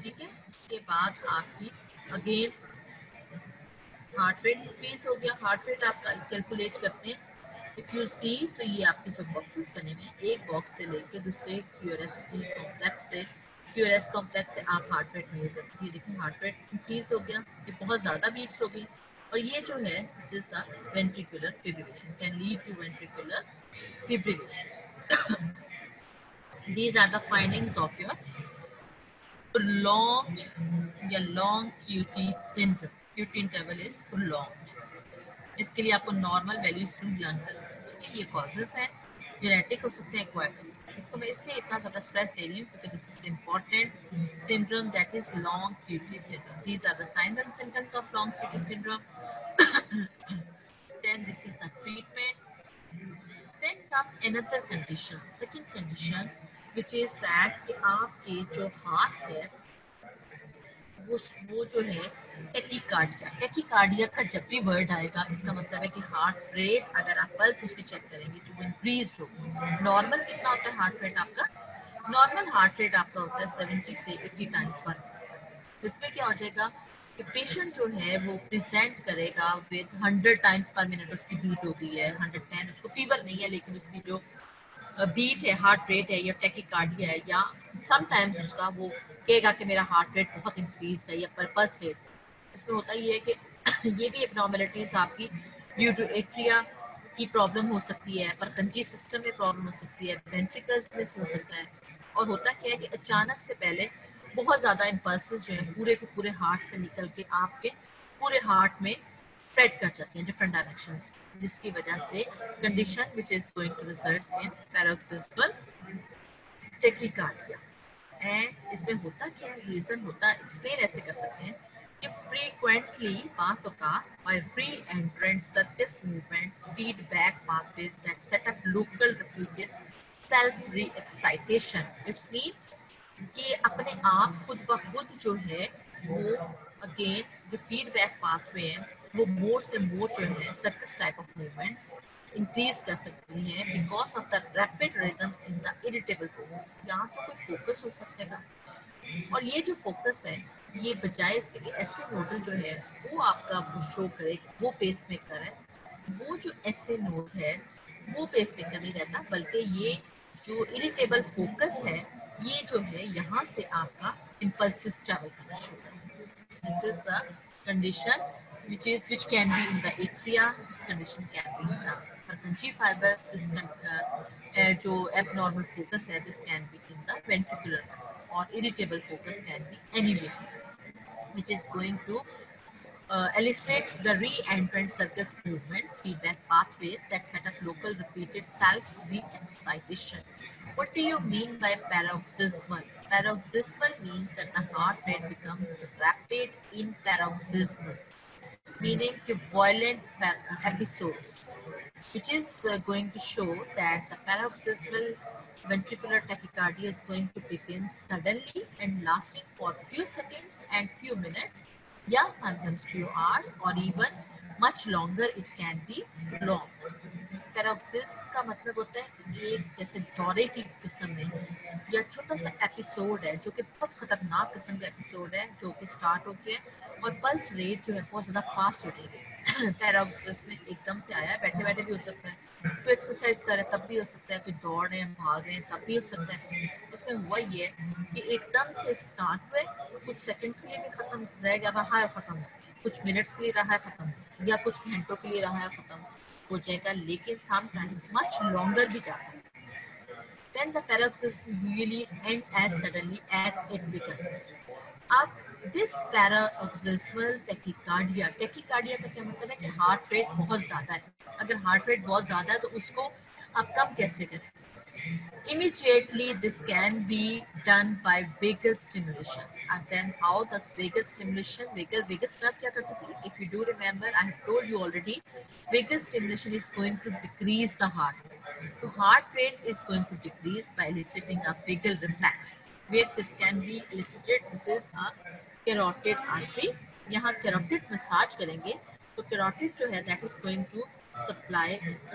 ठीक है, उसके बाद आपकी अगेन हार्ट रेट इंक्रीज हो गया. हार्ट रेट आप कैलकुलेट करते हैं, इफ यू सी तो ये आपके जो बॉक्सेस बने हुए हैं, एक बॉक्स से लेके दूसरे क्यूआरएसटी कॉम्प्लेक्स से, क्यूआरएस कॉम्प्लेक्स से आप हार्ट रेट मेजर करते हैं. ये देखिए हार्ट रेट इंक्रीज हो गया, ये बहुत ज़्यादा बीट्स हो गई. और ये जो है this is the ventricular fibrillation, can lead to ventricular fibrillation. These are the findings of your prolonged या long QT syndrome. QT interval is prolonged. इसके लिए आपको नॉर्मल वैल्यूज लर्न करना है, ठीक है। ये कॉजेज हैं, जेनेटिक हो सकते हैं, एक्वायर्ड हो सकते हैं। इसको मैं इसलिए इतना ज़्यादा स्ट्रेस दे रही हूँ क्योंकि this is important syndrome, that is long QT syndrome. These are the signs and symptoms of long QT syndrome. Then this is the treatment. Then come another condition, second condition, which is that कि आपके जो heart है वो जो है tachycardia. Tachycardia का जब भी वर्ड आएगा इसका मतलब है कि हार्ट रेट, अगर आप पल्स हिस्ट्री चेक करेंगे तो वो इंक्रीज होगी। नॉर्मल कितना होता है हार्ट रेट आपका? नॉर्मल हार्ट रेट आपका होता है 70 से 80 टाइम्स पर मिनट। इसमें क्या हो जाएगा कि पेशेंट जो है वो प्रेजेंट करेगा विद 100 टाइम्स पर मिनट उसकी बीट होती है, 110। उसको फीवर नहीं है लेकिन उसकी जो बीट है, हार्ट रेट है या टेकिकार्डिया है, या समटाइम्स उसका वो कहेगा कि मेरा हार्ट रेट बहुत इंक्रीज है या पल्स रेट। इसमें होता ये है कि ये भी एबनॉर्मलिटीज आपकी ड्यू टू एट्रिया की प्रॉब्लम हो सकती है, परकंजी सिस्टम में प्रॉब्लम हो सकती है, वेंट्रिकल्स में हो सकता है। और होता क्या है कि अचानक से पहले बहुत ज़्यादा इम्पल्सेस जो है पूरे के पूरे हार्ट से निकल के आपके पूरे हार्ट में स्प्रेड कर जाती हैं डिफरेंट डायरेक्शंस, जिसकी वजह से condition which is going to result in paroxysmal tachycardia. And इसमें होता क्या है, रीजन होता है, एक्सप्लेन ऐसे कर सकते हैं कि frequently pass by re-entrant circus movements, feedback pathways that set up local repeated self re-excitation. It's mean कि अपने आप खुद ब खुद जो है वो अगेन जो फीडबैक पाथवे है वो मोर से मोर जो है circus type of movements increase कर सकती हैं because of the rapid rhythm in the irritable focus. यहाँ तो कोई फोकस हो सकेगा, और ये जो फोकस है ये बजाय इसके कि ऐसे नोडल जो है वो आपका वो शो करे कि वो पेस मेकर है, वो जो ऐसे नोड है वो पेस मेकर नहीं रहता, बल्कि ये जो इरिटेबल फोकस है ये जो है यहाँ से आपका इम्पल्सिस ट्रैवल करना शुरू करेगा। This is a condition which can be in the atria. This condition can be in the Purkinje fibers. This जो abnormal focus है this can be in the ventricular muscle, or irritable focus can be anywhere, which is going to elicit the re-entrant circus movements, feedback pathways that set up local repeated self-re-excitation. What do you mean by paroxysmal? Paroxysmal means that the heart rate becomes rapid in paroxysmus, meaning violent episodes, which is going to show that the paroxysmal ventricular tachycardia is going to begin suddenly and lasting for few seconds and few minutes, yeah, sometimes few hours, or even much longer it can be prolonged. पैरोक्सिस्म का मतलब होता है कि एक जैसे दौरे की किस्म में या छोटा सा एपिसोड है जो कि बहुत खतरनाक किस्म का एपिसोड है जो कि स्टार्ट हो गया और पल्स रेट जो है बहुत ज़्यादा फास्ट हो रही है। पैरोक्सिस्म में एकदम से आया, बैठे बैठे भी हो सकता है, कोई एक्सरसाइज करे तब भी हो सकता है, कोई दौड़ रहे हैं भाग रहे हैं तब भी हो सकता है। उसमें हुआ ये कि एकदम से स्टार्ट हुए, कुछ सेकंड्स के लिए भी खत्म रह गया, रहा है ख़त्म, कुछ मिनट्स के लिए रहा है ख़त्म, या कुछ घंटों के लिए रहा है ख़त्म हो जाएगा, लेकिन समटाइम्स मच लॉन्गर भी जा सकता है। Then the paroxysm usually ends as suddenly as it begins. अब दिस पैराऑक्सिस्मल टेकिकार्डिया, टेकिकार्डिया का क्या मतलब है कि हार्ट रेट बहुत ज़्यादा है। अगर हार्ट रेट बहुत ज़्यादा है तो उसको आप कम कैसे करें? Immediately, this can be done by vagal stimulation. And then how does vagal stimulation, vagus nerve क्या करती थी? If you do remember, I have told you already, vagal stimulation is going to decrease the heart rate. So heart rate is going to decrease by eliciting a vagal reflex. Where this can be elicited, this is a carotid artery. यहाँ carotid massage करेंगे तो carotid जो है that is going to supply,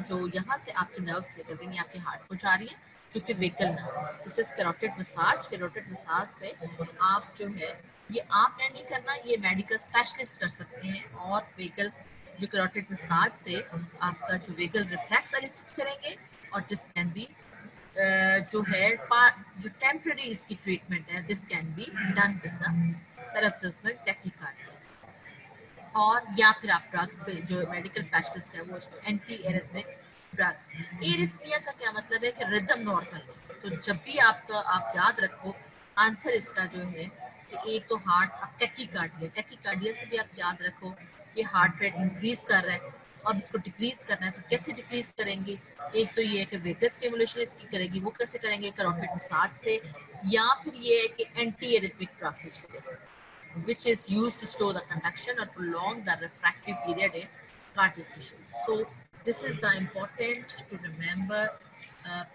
जो यहाँ से आपकी nerves निकल रही हैं आपके हार्ट को जा रही है, जो कि vagal nerve, this is carotid massage. Carotid massage से आप जो है ये आपने नहीं करना, ये मेडिकल स्पेशलिस्ट कर सकते हैं, और वेकल जो कैरोटिड मसाज से आपका जो वेकल रिफ्लेक्स एलिसिट करेंगे, और दिस कैन बी जो है जो टेम्पररी इसकी ट्रीटमेंट है, this can be done with the paroxysmal tachycardia. और या फिर आप ड्रग्स पे जो मेडिकल स्पेशलिस्ट है वो उसको एंटी एरिथमिक ड्रग्स। एरिथमिया का क्या मतलब है कि रिदम नॉर्मल है। तो जब भी आपका आप याद रखो आंसर इसका जो है कि एक तो हार्ट, अब टेकीकार्डिया, टेकीकार्डिया से भी आप याद रखो कि हार्ट रेट इंक्रीज कर रहा है। तो अब इसको डिक्रीज करना है तो कैसे डिक्रीज करेंगे? एक तो ये है कि वेगस स्टिमुलेशन इसकी करेगी, वो कैसे करेंगे? कैरोटिड मसाज से, या फिर ये है कि एंटी एरिथमिक ड्रग्स इसको दे सकते हैं, which is used to slow the conduction or prolong the refractory period in cardiac tissues. So this is the important to remember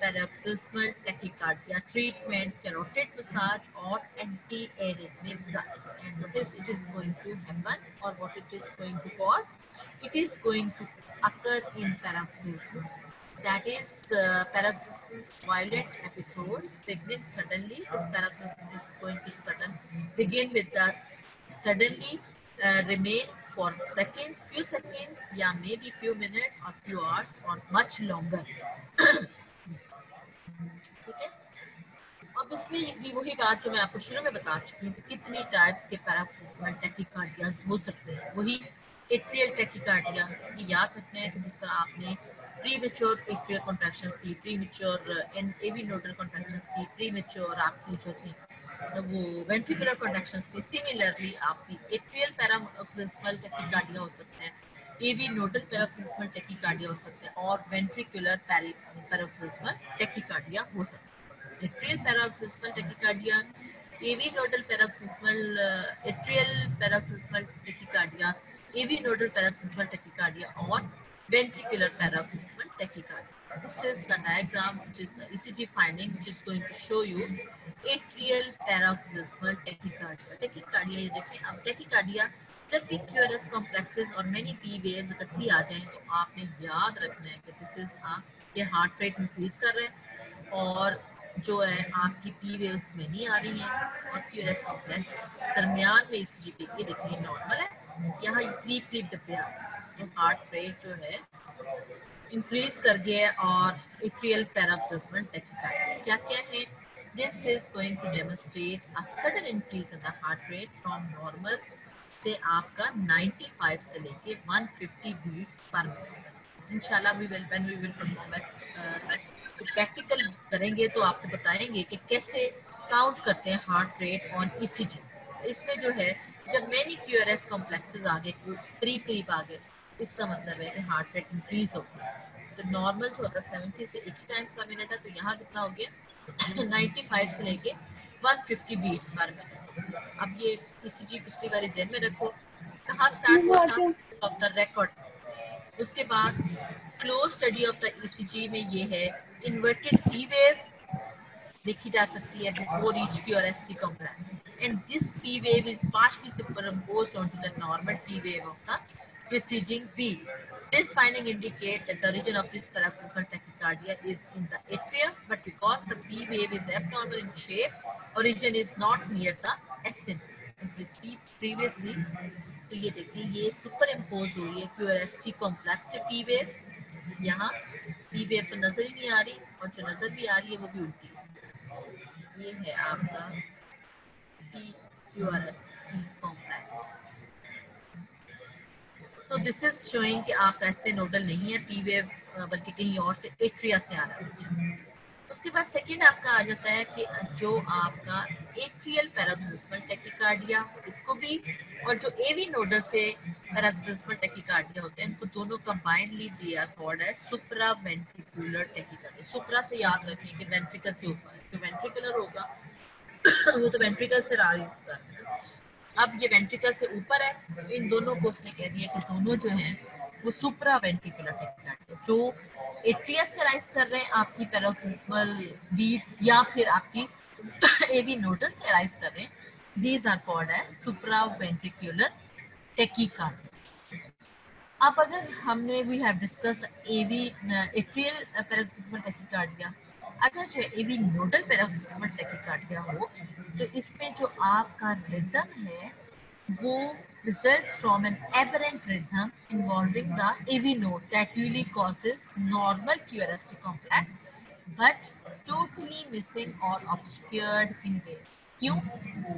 paroxysmal tachycardia treatment, carotid massage or anti-arrhythmic drugs. And what is it is going to happen or what it is going to cause? It is going to occur in paroxysms. That is paroxysms, violent episodes beginning suddenly. This paroxysm is going to begin with the suddenly remain for seconds, few seconds, या maybe few minutes or few hours or much longer. ठीक है। अब इसमें भी वही बात जो मैं आपको शुरू में बता चुकी हूँ कि कितनी टाइप्स के पैरोक्सिस्मल टैकीकार्डियाज हो सकते हैं। वही एट्रियल टैकीकार्डिया, ये याद रखना है कि जिस तरह आपने प्रीमेच्योर एट्रियल कॉन्ट्रैक्शंस थी, प्रीमेच्योर एवी नोडल कॉन्ट्रैक्शंस थी, प्रीमेच्योर आपकी जो थी वो वेंट्रिकुलर कॉन्ट्रैक्शंस थी, सिमिलरली आपकी एट्रियल पैरोक्सिस्मल टैकीकार्डिया हो सकते हैं, एवी नोडल पैरोक्सिस्मल टैकीकार्डिया हो सकते हैं और वेंट्रिकुलर पैरोक्सिस्मल टैकीकार्डिया हो सकते हैं। atrial paroxysmal tachycardia, AV nodal paroxysmal atrial paroxysmal tachycardia, AV nodal paroxysmal tachycardia, or ventricular paroxysmal tachycardia. This is the diagram, which is the ECG finding, which is going to show you atrial paroxysmal tachycardia. Tachycardia ये देखें, अब tachycardia जब भी QRS complexes और many P waves इकट्ठी आ जाएं तो आपने याद रखना है कि this is ये heart rate increase कर रहे हैं और जो है आपकी पी वेव्स में नहीं आ रही हैं और क्यूरेस कॉम्प्लेक्स दरमियान में इस जीपी की देखिए नॉर्मल है, यहाँ क्रीप क्रीप डब्बे आ रहे हैं। तो हार्ट रेट जो है इंक्रीज कर गया और एट्रियल पैरोक्सिस्मल टैकीकार्डिया क्या क्या है? This is going to demonstrate a sudden increase in the heart rate from normal से आपका 95 से लेके 150 बीट्स पर मिनट। इंशाल्लाह we will when we will perform तो प्रैक्टिकल करेंगे तो आपको बताएंगे कि कैसे काउंट करते हैं हार्ट रेट ऑन ईसीजी। इसमें जो है जब मैनी क्यूआरएस कॉम्प्लेक्सेस आगे करीब करीब आ गए इसका मतलब है कि हार्ट रेट इंक्रीज हो गया। तो नॉर्मल जो होता है 70 से 80 टाइम्स पर मिनट है, तो यहाँ कितना हो गया 95 से लेके 150 बीट्स पर मिनट। अब ये ईसीजी पिछली बार ज़हन में रखो कहाँ स्टार्ट हुआ था, ऑफ द रिकॉर्ड। उसके बाद close study of the ECG में ये है इन्वर्टेड पी वेव देखी जा सकती है before each QRST complex, and this P wave is partially superimposed onto the normal T wave of the preceding beat. This finding indicates that the origin of this paroxysmal tachycardia is in the atrium, but because the P wave is abnormal in shape, origin is not near the SN. If you see previously, तो ये देखिए ये super impose हुई है क्यूआरएसटी complex से P wave. यहाँ P wave तो नजर ही नहीं आ रही और जो नजर भी आ रही है वो भी उल्टी है। ये है आपका PQRST complex. So this is showing कि आपका ऐसे नोडल नहीं है पी वेव बल्कि कहीं और से एट्रिया से आ रहा है। उसके बाद सेकंड आपका आ जाता है कि जो आपका एट्रियल पैरोक्सिस्मल टैकीकार्डिया इसको भी और जो एवी नोडल से पैरोक्सिस्मल टैकीकार्डिया होते हैं इनको दोनों combinely they are called as supra ventricular tachycardia. Supra से याद रखें कि वेंट्रिकल से ऊपर है, जो वेंट्रिकुलर होगा वो तो वेंट्रिकल से राइज कर रहा है। अब ये वेंट्रिकल से ऊपर है तो इन दोनों को उसने कह दिया कि दोनों जो हैं वो सुप्रा वेंट्रिकुलर टैकीकार्डिया, जो एट्रिया से राइज कर रहे हैं आपकी पैरोक्सिस्मल बीट्स या फिर आपकी एवी नोडल से राइज कर रहे हैं, these are called as supra ventricular tachycardia. अब अगर हमने we have discussed AV atrial paroxysmal tachycardia, अगर जो एवी नोडल पैरोक्सिस्मल टैकीकार्डिया हो तो इसमें जो आपका रिदम है वो results from an aberrant rhythm involving the AV node that usually causes normal QRST complex but totally missing or obscured P wave। क्यों?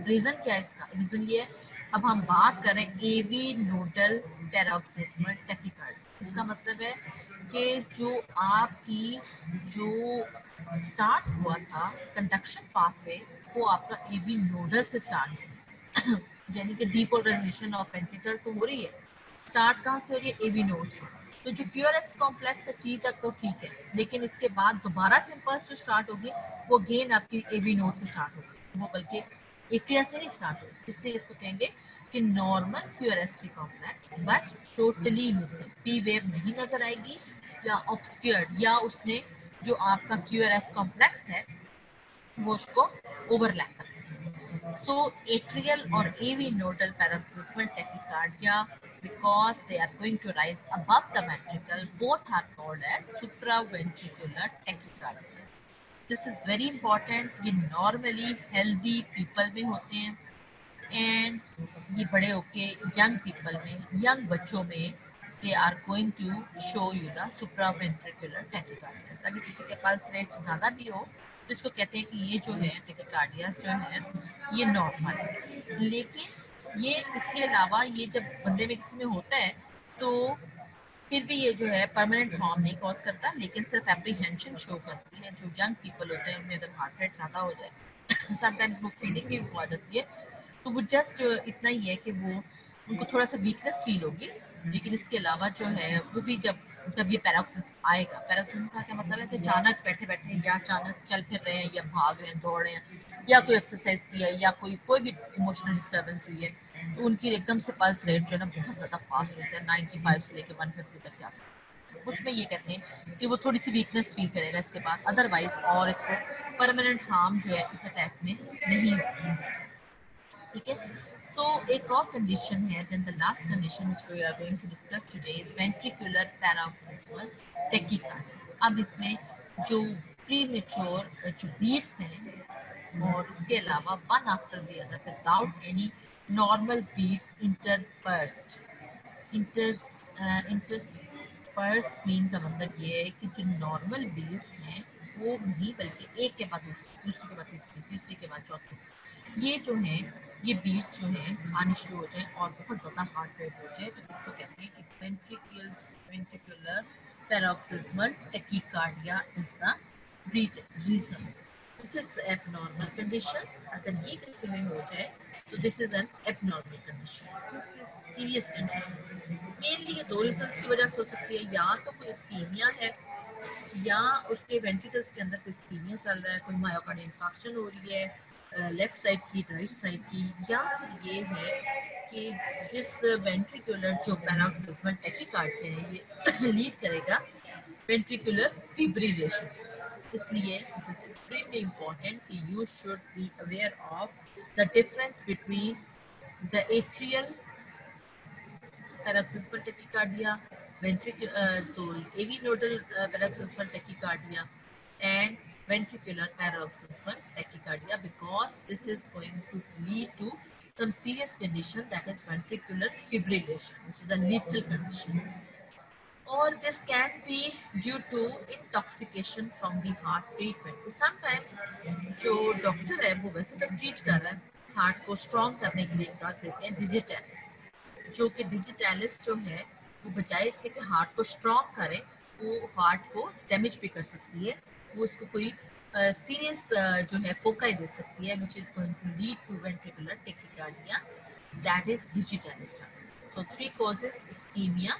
रीजन क्या है इसका? रीजन ये है अब हम बात करें एवी नोडल पैरोक्सिस्मल टैकीकार्डिया। इसका मतलब है कि जो आपकी जो स्टार्ट हुआ था कंडक्शन पाथवे, वो आपका एवी नोडल से स्टार्ट है यानी कि डीपोलराइजेशन ऑफ वेंट्रिकल्स तो हो रही है। स्टार्ट कहाँ से हो रही है? एवी नोड से। तो जो क्यूआरएस कॉम्प्लेक्स है टी तक तो ठीक है, लेकिन इसके बाद दोबारा से इम्पल्स जो स्टार्ट होगी वो गेन आपकी एवी नोड से स्टार्ट होगी, वो बल्कि एट्रिया से नहीं स्टार्ट होगी। इसलिए इसको कहेंगे कि normal QRST complex but totally missing, P wave नहीं नजर आएगी या ऑब्स्क्योर्ड, या उसने जो आपका क्यूआरएस कॉम्प्लेक्स है वो उसको ओवरलैप कर। So atrial or AV nodal paroxysmal tachycardia, because they are going to rise above the ventricle, both are called as supraventricular tachycardia. This is very important. ये normally healthy people में होते हैं and ये बड़े होके young people में, young बच्चों में they are going to show you the supraventricular tachycardia. अगर किसी के पल्स रेट ज़्यादा भी हो तो इसको कहते हैं कि ये जो है टेकिकार्डियास जो है ये नॉर्मल है। लेकिन ये इसके अलावा ये जब बंदे में किसी में होता है तो फिर भी ये जो है परमानेंट हार्म नहीं कॉज करता, लेकिन सिर्फ एप्रीहेंशन शो करती है। जो यंग पीपल होते हैं उनमें अगर हार्ट रेट ज़्यादा हो जाए समटाइम्स वो फीलिंग भी हो जाती है, तो वो जस्ट इतना ही है कि वो उनको थोड़ा सा वीकनेस फील होगी। लेकिन इसके अलावा जो है वो भी जब जब ये पैरोक्सिस आएगा, पैरोक्सिस का क्या मतलब है कि अचानक बैठे बैठे या अचानक चल फिर रहे हैं या भाग रहे हैं, दौड़ रहे हैं, या कोई एक्सरसाइज किया या कोई भी इमोशनल डिस्टर्बेंस हुई है, तो उनकी एकदम से पल्स रेट जो है ना बहुत ज़्यादा फास्ट होता है, 95 से लेकर 150 तक जा सकता है। उसमें ये कहते हैं कि वो थोड़ी सी वीकनेस फील करेगा इसके बाद, अदरवाइज और इसको परमानेंट हार्म जो है इस अटैक में नहीं होगा। ठीक है। सो एक और कंडीशन है, then the last condition which we are going to discuss today is ventricular paroxysmal tachycardia. अब इसमें जो प्रीमेच्योर जो बीट्स हैं और इसके अलावा one after the other without any normal beats interburst, intersperse mean का मतलब ये है कि जो नॉर्मल बीट्स हैं वो नहीं, बल्कि एक के बाद दूसरी, दूसरी के बाद तीसरी, तीसरी के बाद चौथी, ये जो हैं ये बीट्स जो हैं आनी शुरू हो जाए और बहुत ज़्यादा हार्ट रेट हो जाए, तो इसको कहते हैं कि ventricular paroxysmal tachycardia is the reason. This is abnormal condition. अगर ये किसी में हो जाए तो this is an abnormal condition, this is serious condition. Mainly ये दो रीजंस की वजह से हो सकती है, या तो कोई इस्कीमिया है या उसके वेंट्रिकल्स के अंदर कोई इस्कीमिया चल रहा है, कोई मायोकार्डियल इंफार्क्शन हो रही है लेफ्ट साइड की, राइट साइड की, या फिर ये है कि जिस वेंट्रिकुलर जो पैरोक्सिस्मल टैकीकार्डिया है ये लीड करेगा वेंट्रिकुलर फिब्रिलेशन। इसलिए दिस इज एक्सट्रीमली इम्पोर्टेंट कि you should be aware of the difference between the atrial paroxysmal tachycardia, तो AV nodal paroxysmal tachycardia and ventricular paroxysmal tachycardia, because this is going to lead to some serious condition, that is ventricular fibrillation, which is a lethal condition. Or this can be due to intoxication from the heart treatment. Sometimes जो doctor है वो वैसे तो treat कर रहा है, heart को strong करने के लिए ड्रग देते हैं डिजिटैलिस, जो कि डिजिटैलिस जो है वो बजाय इसके कि हार्ट को स्ट्रॉन्ग करे वो हार्ट को डैमेज भी कर सकती है, वो इसको कोई सीरियस जो है फोकाई दे सकती है, which is going to lead to ventricular tachycardia, that is digitalis drug. So three causes: ischemia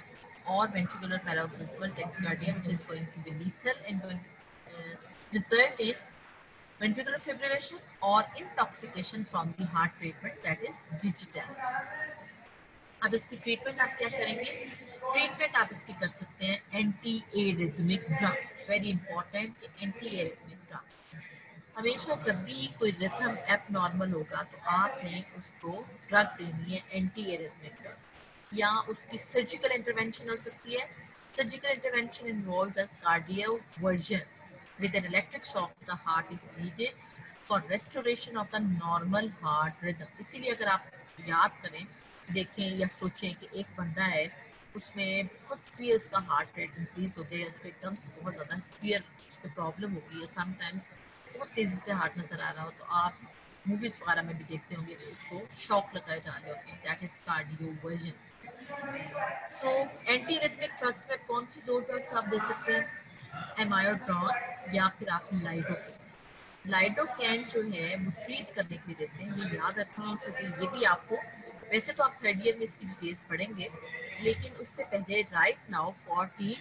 or ventricular paroxysmal tachycardia, which is going to be lethal and going to result in ventricular fibrillation or intoxication from the heart treatment, that is digitalis. अब इसकी treatment आप क्या करेंगे? Treatment आप इसकी कर सकते हैं anti arrhythmic drugs. Very important, anti arrhythmic drugs. हमेशा जब भी कोई रिथम एबनॉर्मल होगा तो आपने उसको ड्रग देनी है एंटी एरिथमिक ड्रग, या उसकी सर्जिकल इंटरवेंशन हो सकती है। Surgical intervention involves as cardioversion with an electric shock to the heart is needed for restoration of the normal heart rhythm. इसीलिए अगर आप याद करें, देखें या सोचें कि एक बंदा है उसमें बहुत सीवियर उसका हार्ट रेट इंक्रीज हो गया, उसको एकदम से बहुत ज़्यादा सीवियर उसको प्रॉब्लम हो गई है, समटाइम्स बहुत तेज़ी से हार्ट नज़र आ रहा हो, तो आप मूवीज वगैरह में भी देखते होंगे तो उसको शॉक लगाए जा रहे होते हैं, that is cardioversion. So anti rhythmic drugs में कौन सी दो ड्रग्स आप दे सकते हैं? एमायोड्रॉन या फिर आप लाइडोकेन। लाइडोकेन जो है वो ट्रीट करने के लिए देते हैं, ये याद रखें क्योंकि ये भी आपको, वैसे तो आप थर्ड ईयर में इसकी डिटेल्स पढ़ेंगे, लेकिन उससे पहले right now for the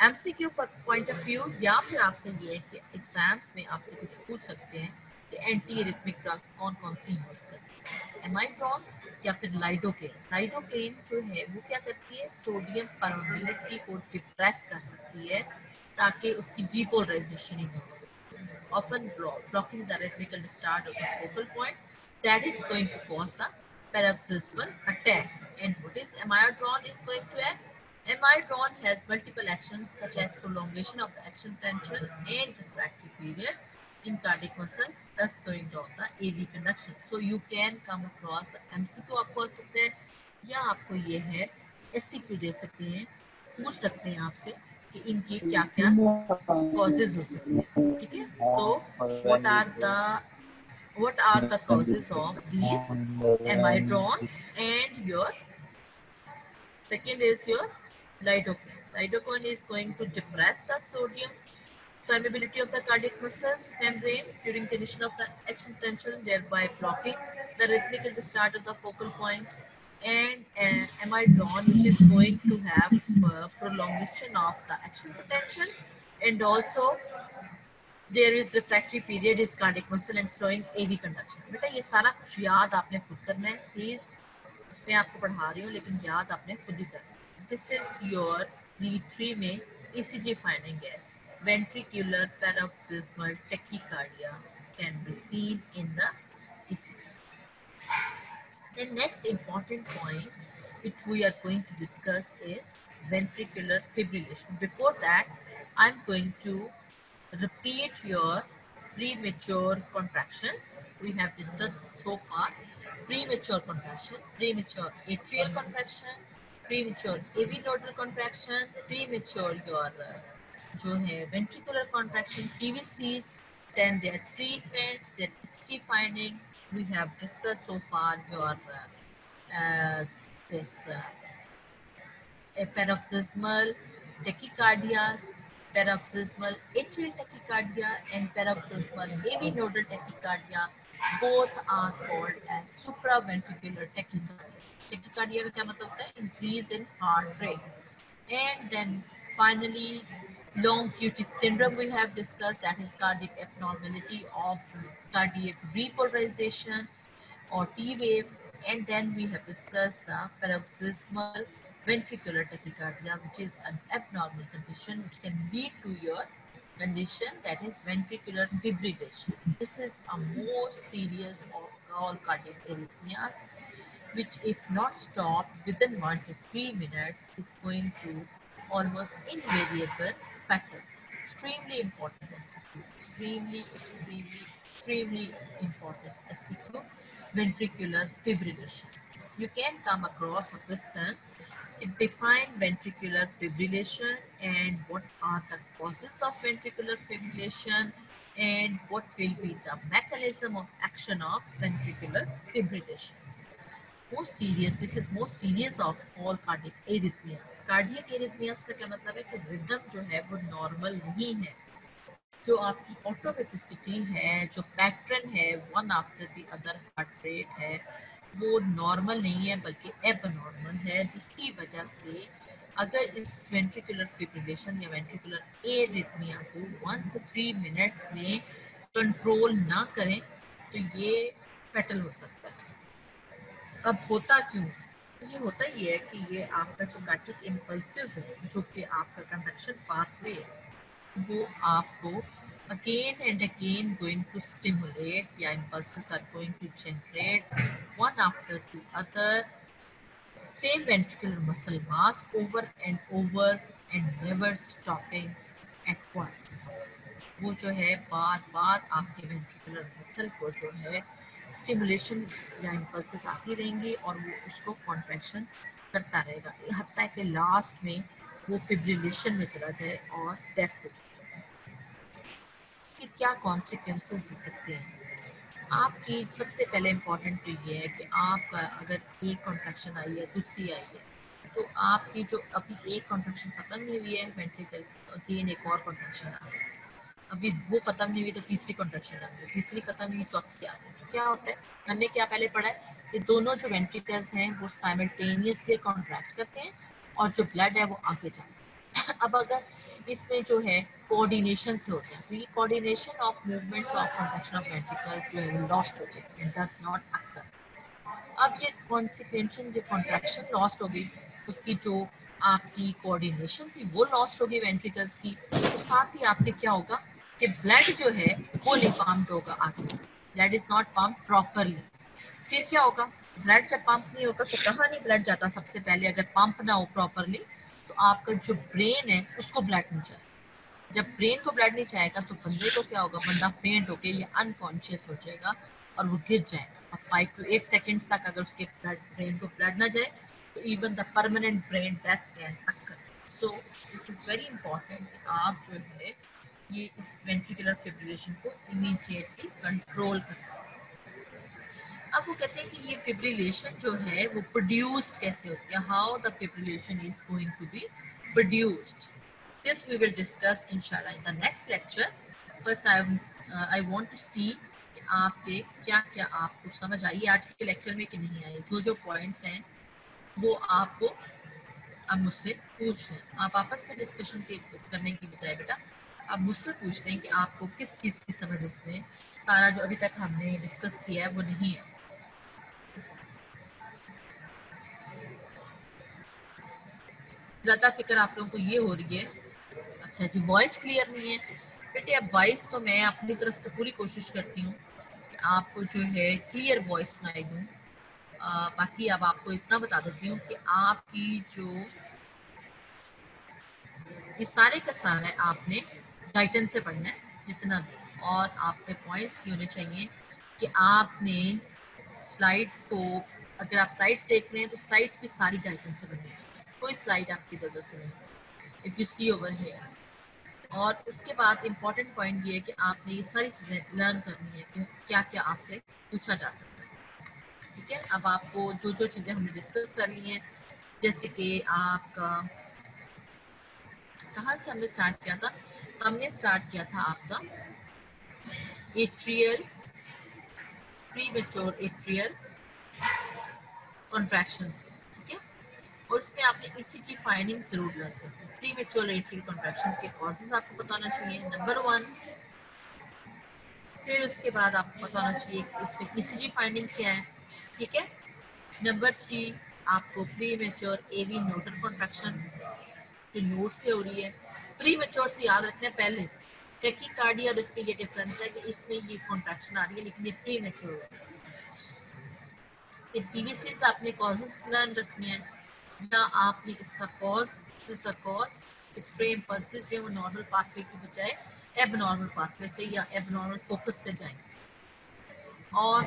MCQ point of view या फिर आपसे ये है कि एग्जाम्स में आपसे कुछ पूछ सकते हैं कि एंटी रिथमिक ड्रग्स कौन कौन सी यूज कर सकते हैं, एमाइड्रॉन या फिर लाइडोकेन। लाइडोकेन जो है वो क्या करती है, सोडियम परमिबिलिटी को डिप्रेस कर सकती है ताकि उसकी डीपोलराइजेशन ही हो सके, often blocking the rhythmical discharge of the focal point that is going to cause the paroxysmal attack. And what is amiodarone is going to act? Amiodarone has multiple actions such as prolongation of the action potential and refractory period in cardiac muscle, thus slowing down the AV conduction. So you can come across the MCQ आपको हो सकते हैं या आपको ये है SCQ दे सकते हैं, पूछ सकते हैं आपसे कि इनके क्या क्या causes हो सकते हैं, ठीक है? So what are the causes of these amidrone? And your second is your lidocaine. Lidocaine is going to depress the sodium permeability of the cardiac muscles membrane during tension of the action potential, thereby blocking the rhythmical discharge of the focal point. And amidrone, which is going to have prolongation of the action potential, and also there is refractory period is cardiac muscle and slowing AV conduction. बेटा ये सारा कुछ याद आपने खुद करना है, please मैं आपको पढ़ा रही हूँ लेकिन याद आपने खुद ही करना है। दिस इज योर रीड 3 में ईसीजी फाइंडिंग है, ventricular paroxysmal tachycardia can be seen in the ECG. The next important point which we are going to discuss is ventricular fibrillation. Before that, I'm going to repeat your premature contractions. We have discussed so far premature contraction, premature atrial contraction, premature AV nodal contraction, premature your जो है ventricular contraction, PVCs, then their treatments, their history finding. We have discussed so far your this paroxysmal tachycardias, paroxysmal atrial tachycardia, and paroxysmal AV nodal tachycardia. Both are called as supraventricular tachycardia. Tachycardia का क्या मतलब होता है? Increase in heart rate. And then finally, long QT syndrome we have discussed, that is cardiac abnormality of cardiac repolarization or T wave. And then we have discussed the paroxysmal ventricular tachycardia, which is an abnormal condition which can lead to your condition, that is ventricular fibrillation. This is a most serious of all cardiac arrhythmias, which if not stopped within 1 to 3 minutes is going to almost invariable fatal. Extremely important SCQ, extremely important SCQ, ventricular fibrillation. You can come across a question, it define ventricular fibrillation and what are the causes of ventricular fibrillation and what will be the mechanism of action of ventricular fibrillation. Most serious, this is most serious of all cardiac arrhythmias. Cardiac arrhythmias का क्या मतलब है कि rhythm जो है वो normal नहीं है, जो आपकी ऑटोमेटिसिटी है, जो पैटर्न है one after the other heart rate है, वो नॉर्मल नहीं है बल्कि एबनॉर्मल है, जिसकी वजह से अगर इस वेंट्रिकुलर फिब्रिलेशन या वेंट्रिकुलर एरिथमिया को 1 से 3 मिनट्स में कंट्रोल ना करें तो ये फैटल हो सकता है। अब होता क्यों? ये होता ये है कि ये आपका जो कार्डियक इम्पल्सेस है, जो कि आपका कंडक्शन पाथवे है, वो आपको again and again going to stimulate, या impulses are going to generate one after the other same ventricular muscle mass over and never stopping at once. वो जो है बार बार आपके वेंट्रिकुलर मसल को जो है स्टिमुलेशन या इम्पल्सेस आती रहेंगी और वो उसको कॉन्ट्रैक्शन करता रहेगा, हत्ता कि लास्ट में वो फिब्रिलेशन में चला जाए और डेथ हो जाए। कि क्या कॉन्सिक्वेंसेस हो सकते हैं? आपकी सबसे पहले इम्पॉर्टेंट तो ये है कि आपका अगर एक कॉन्ट्रैक्शन आई है, दूसरी आई है, तो आपकी जो अभी एक कॉन्ट्रैक्शन ख़त्म नहीं हुई है वेंट्रिकल, अगेन एक और कॉन्ट्रैक्शन आ गई, अभी वो ख़त्म नहीं हुई तो तीसरी कॉन्ट्रैक्शन आ गई, तीसरी ख़त्म नहीं, चौथी आ गई। तो क्या होता है, हमने क्या पहले पढ़ा है कि दोनों जो वेंट्रिकल्स हैं वो साइमल्टेनियसली कॉन्ट्रैक्ट करते हैं और जो ब्लड है वो आगे जाता है। अब अगर इसमें जो है कोऑर्डिनेशन से होते हैं, तो ये coordination of movements of contraction of ventricles जो है वो लॉस्ट हो जाती है, डज नॉट अकर। अब ये कॉन्सिक्वेंशन जो कॉन्ट्रैक्शन लॉस्ट हो गई, उसकी जो आपकी कोऑर्डिनेशन थी वो लॉस्ट होगी वेंट्रिकल्स की, तो साथ ही आपके क्या होगा कि ब्लड जो है वो नहीं पम्प्ड होगा आगे, blood is not pump properly. फिर क्या होगा, ब्लड जब पंप नहीं होगा तो कहाँ नहीं ब्लड जाता, सबसे पहले अगर पंप ना हो प्रॉपरली तो आपका जो ब्रेन है उसको ब्लड नहीं जाएगा। जब ब्रेन को ब्लड नहीं जाएगा तो बंदे को क्या होगा, बंदा फेंट होके या अनकॉन्शियस हो जाएगा और वो गिर जाएगा। और 5 to 8 सेकेंड्स तक अगर उसके ब्रेन को ब्लड ना जाए तो even the permanent brain death can occur. So this is very important कि आप जो है ये इस वेंट्रिकुलर फिब्रिलेशन को इमीडिएटली कंट्रोल करें। अब वो कहते हैं कि ये फिब्रिलेशन जो है वो प्रोड्यूस्ड कैसे होती है, how the fibrillation is going to be produced, this we will discuss inshallah in the next lecture. First I want to see कि आपके क्या क्या आपको समझ आई आज के लेक्चर में कि नहीं आई, जो जो पॉइंट्स हैं वो आपको अब मुझसे पूछ लें। आप आपस में डिस्कशन करने की बजाय बेटा आप मुझसे पूछ लें कि आपको किस चीज़ की समझ इसमें, सारा जो अभी तक हमने डिस्कस किया है वो नहीं है। ज़्यादा फिक्र आप लोगों को ये हो रही है, अच्छा जी वॉइस क्लियर नहीं है बेटे, अब वॉइस तो मैं अपनी तरफ से पूरी कोशिश करती हूँ कि आपको जो है क्लियर वॉइस सुनाई दूँ। बाकी अब आपको इतना बता देती हूँ कि आपकी जो ये सारे का सारा है आपने गाइडेंस से पढ़ना है जितना भी, और आपके पॉइंट्स ये होने चाहिए कि आपने स्लाइड्स को, अगर आप स्लाइड्स देख रहे हैं तो स्लाइड्स भी सारी गाइडेंस से बनी है, कोई स्लाइड आपकी इधर से नहीं, if you see over here. और उसके बाद इम्पॉर्टेंट पॉइंट ये है कि आपने ये सारी चीज़ें लर्न करनी है कि क्या क्या आपसे पूछा जा सकता है। ठीक है, अब आपको जो जो चीज़ें हमने डिस्कस कर ली हैं, जैसे कि आपका कहाँ से हमने स्टार्ट किया था, हमने स्टार्ट किया था आपका एट्रियल प्रीमेच्योर एट्रियल कॉन्ट्रैक्शन से, ठीक है, और उसमें आपने ईसीजी फाइंडिंग्स जरूर लर्न करनी है। प्रीमेच्योर एट्रियल कॉन्ट्रैक्शंस के कॉजेज आपको बताना चाहिए, नंबर 1। फिर उसके बाद आपको पता होना चाहिए कि इसमें ईसीजी फाइंडिंग क्या है, ठीक है। नंबर 3 आपको प्री मेच्योर एवी नोटल कॉन्ट्रैक्शन जो नोट से हो रही है, प्री मेच्योर से याद रखना है पहले, टेकीकार्डिया और इसमें ये डिफरेंस है कि इसमें ये कॉन्ट्रैक्शन आ रही है लेकिन ये प्री मेच्योर है। पीवीसीज आपने कॉजेस लर्न रखने हैं, या आपने इसका cause, this is the cause, extreme impulses जो है वो नॉर्मल पाथवे की बजाय एबनॉर्मल पाथवे से या एबनॉर्मल फोकस से जाएंगे। और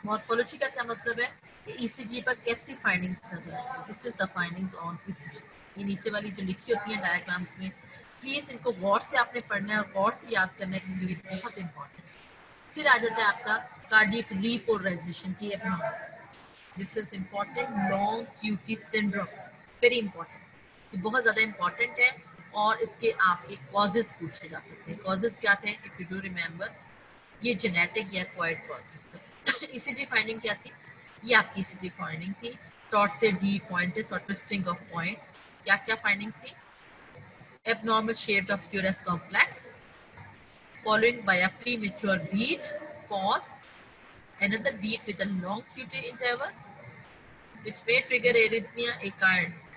मॉर्फोलॉजी का क्या मतलब है कि ईसीजी पर कैसी फाइंडिंग्स नजर आएंगी, this is the findings on ECG. ये नीचे वाली जो लिखी होती है डायग्राम्स में, प्लीज इनको गौर से आपने पढ़ना है और गौर से याद करना है क्योंकि ये बहुत इंपॉर्टेंट है। फिर आ जाता है आपका कार्डियक रीपोलराइजेशन की abnormalities, this is important, long QT syndrome, very important, ये बहुत ज़्यादा इंपॉर्टेंट है। और इसके आपके कॉजेज पूछे जा सकते हैं, कॉजेज क्या थे इफ यू डू रिमेंबर, ये जेनेटिक या एक्वायर्ड कॉजेज थे। ईसीजी फाइंडिंग क्या थी, ये आपकी ईसीजी फाइंडिंग थी, टॉर्च से डी पॉइंट्स और ट्विस्टिंग ऑफ पॉइंट्स। क्या क्या फाइंडिंग्स थी, abnormal shape of QRS complex followed by a premature beat, pause, another beat with a long QT interval, which may trigger arrhythmia,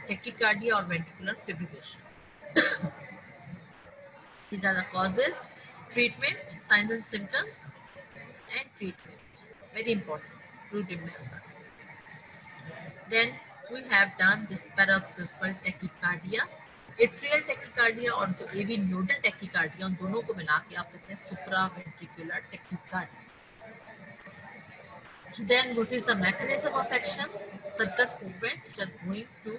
tachycardia, or ventricular fibrillation. These are the causes, treatment, signs and symptoms, and treatment. Very important to remember. Then we have done this paroxysmal tachycardia, atrial tachycardia और जो AV nodal tachycardia, उन दोनों को मिला के आप कहते हैं supraventricular tachycardia. Then what is the mechanism of action? Circus movements which are going to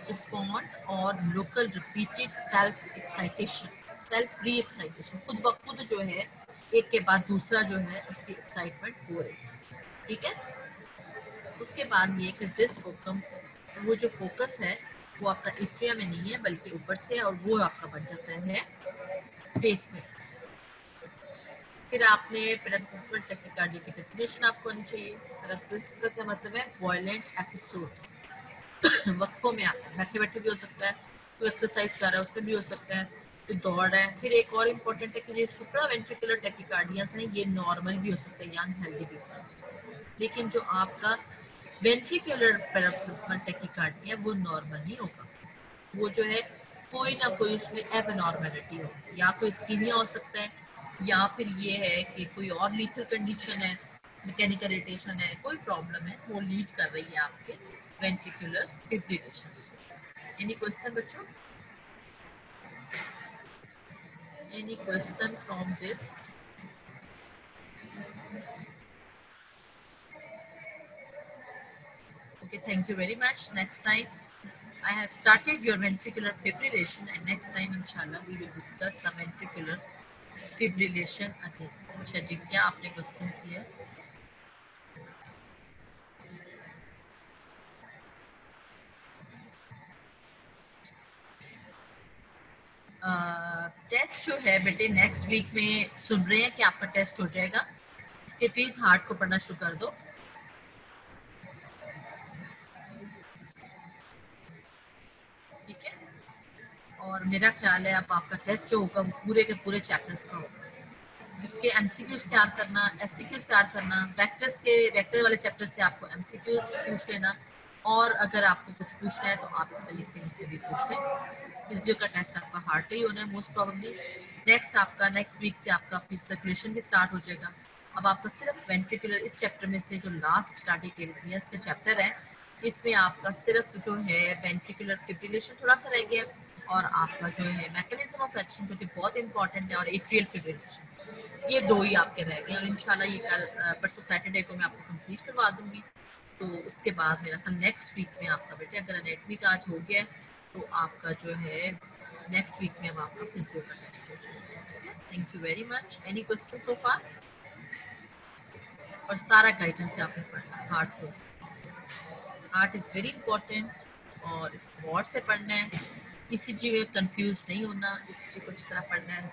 respond or local repeated self excitation, self re excitation, खुद ब खुद जो है एक के बाद दूसरा जो है उसकी एक्साइटमेंट हो रही है, ठीक है। उसके बाद ये कि दिस फोकम, वो जो फोकस है वो आपका एट्रिया में नहीं है बल्कि ऊपर से, और वो आपका बन जाता है फेस में। फिर आपने पैरोक्सिस्मल टैकिकार्डिया की डेफिनेशन आपको आनी चाहिए। पैरोक्सिस्म का क्या मतलब है? वायलेंट एपिसोड्स, वक्फों में आता है, बैठे बैठे भी हो सकता है, तो एक्सरसाइज कर रहा है उसमें भी हो सकता है, तो दौड़ है। फिर एक और इम्पोर्टेंट है कि ये सुप्रा वेंट्रिकुलर टैकिकार्डियास हैं, ये नॉर्मल भी हो सकता है यंग हेल्दी पीपल, लेकिन जो आपका वेंट्रिकुलर पैरोक्सिस्मल टैकिकार्डिया वो नॉर्मल नहीं होगा। वो जो है कोई ना कोई उसमें एबनॉर्मेलिटी हो, या कोई स्कीमिया हो सकता है, या फिर ये है कि कोई और लीथल कंडीशन है, मैकेनिकल इरिटेशन है, कोई प्रॉब्लम है वो लीड कर रही है आपके वेंट्रिकुलर फिब्रिलेशन। एनी क्वेश्चन बच्चों? Any question from this? Okay, thank you very much. Next time I have started your ventricular fibrillation, and next time inshallah we will discuss the ventricular fibrillation again. अच्छा जी, क्या आपने question किया? Test जो है बेटे next week में सुन रहे हैं कि आपका टेस्ट हो जाएगा, इसके प्लीज हार्ट को पढ़ना शुरू कर दो, ठीक है। और मेरा ख्याल है अब आपका टेस्ट जो होगा वो पूरे के पूरे चैप्टर्स का होगा। इसके एमसीक्यूज तैयार करना, एससीक्यूज तैयार करना, वेक्टर्स के वेक्टर वाले चैप्टर से आपको एमसीक्यूज पूछ लेना, और अगर आपको कुछ पूछना है तो आप इसमें लिख के मुझसे भी पूछ लें। फिजियो का टेस्ट आपका हार्ट ही होना है मोस्ट प्रॉब्लली। नेक्स्ट वीक से आपका फिर सर्कुलेशन भी स्टार्ट हो जाएगा। अब आपका सिर्फ वेंट्रिकुलर इस चैप्टर में से जो लास्ट कार्डियक एरिथमियास का चैप्टर है, इसमें आपका सिर्फ जो है वेंट्रिकुलर फिब्रिलेशन थोड़ा सा रह गया, और आपका जो है मैकेनिज्म ऑफ एक्शन जो कि बहुत इंपॉर्टेंट है, और एट्रियल फिब्रिलेशन, ये दो ही आपके रह गए। और इंशाल्लाह ये कल परसों सैटरडे को मैं आपको कंप्लीट करवा दूंगी। तो उसके बाद मेरा कल नेक्स्ट वीक में आपका बेटे अगर एनेटमी का आज हो गया तो आपका जो है नेक्स्ट वीक में अब आपका फिजियो का टेस्ट हो जाएगा, ठीक है। Thank you very much. Any question so far? और सारा गाइडेंस आपने पढ़ना है हार्ट को, हार्ट इज़ वेरी इंपॉर्टेंट, और इस गौर से पढ़ना है, किसी चीज़ में कंफ्यूज नहीं होना, इस चीज़ को अच्छी तरह पढ़ना है।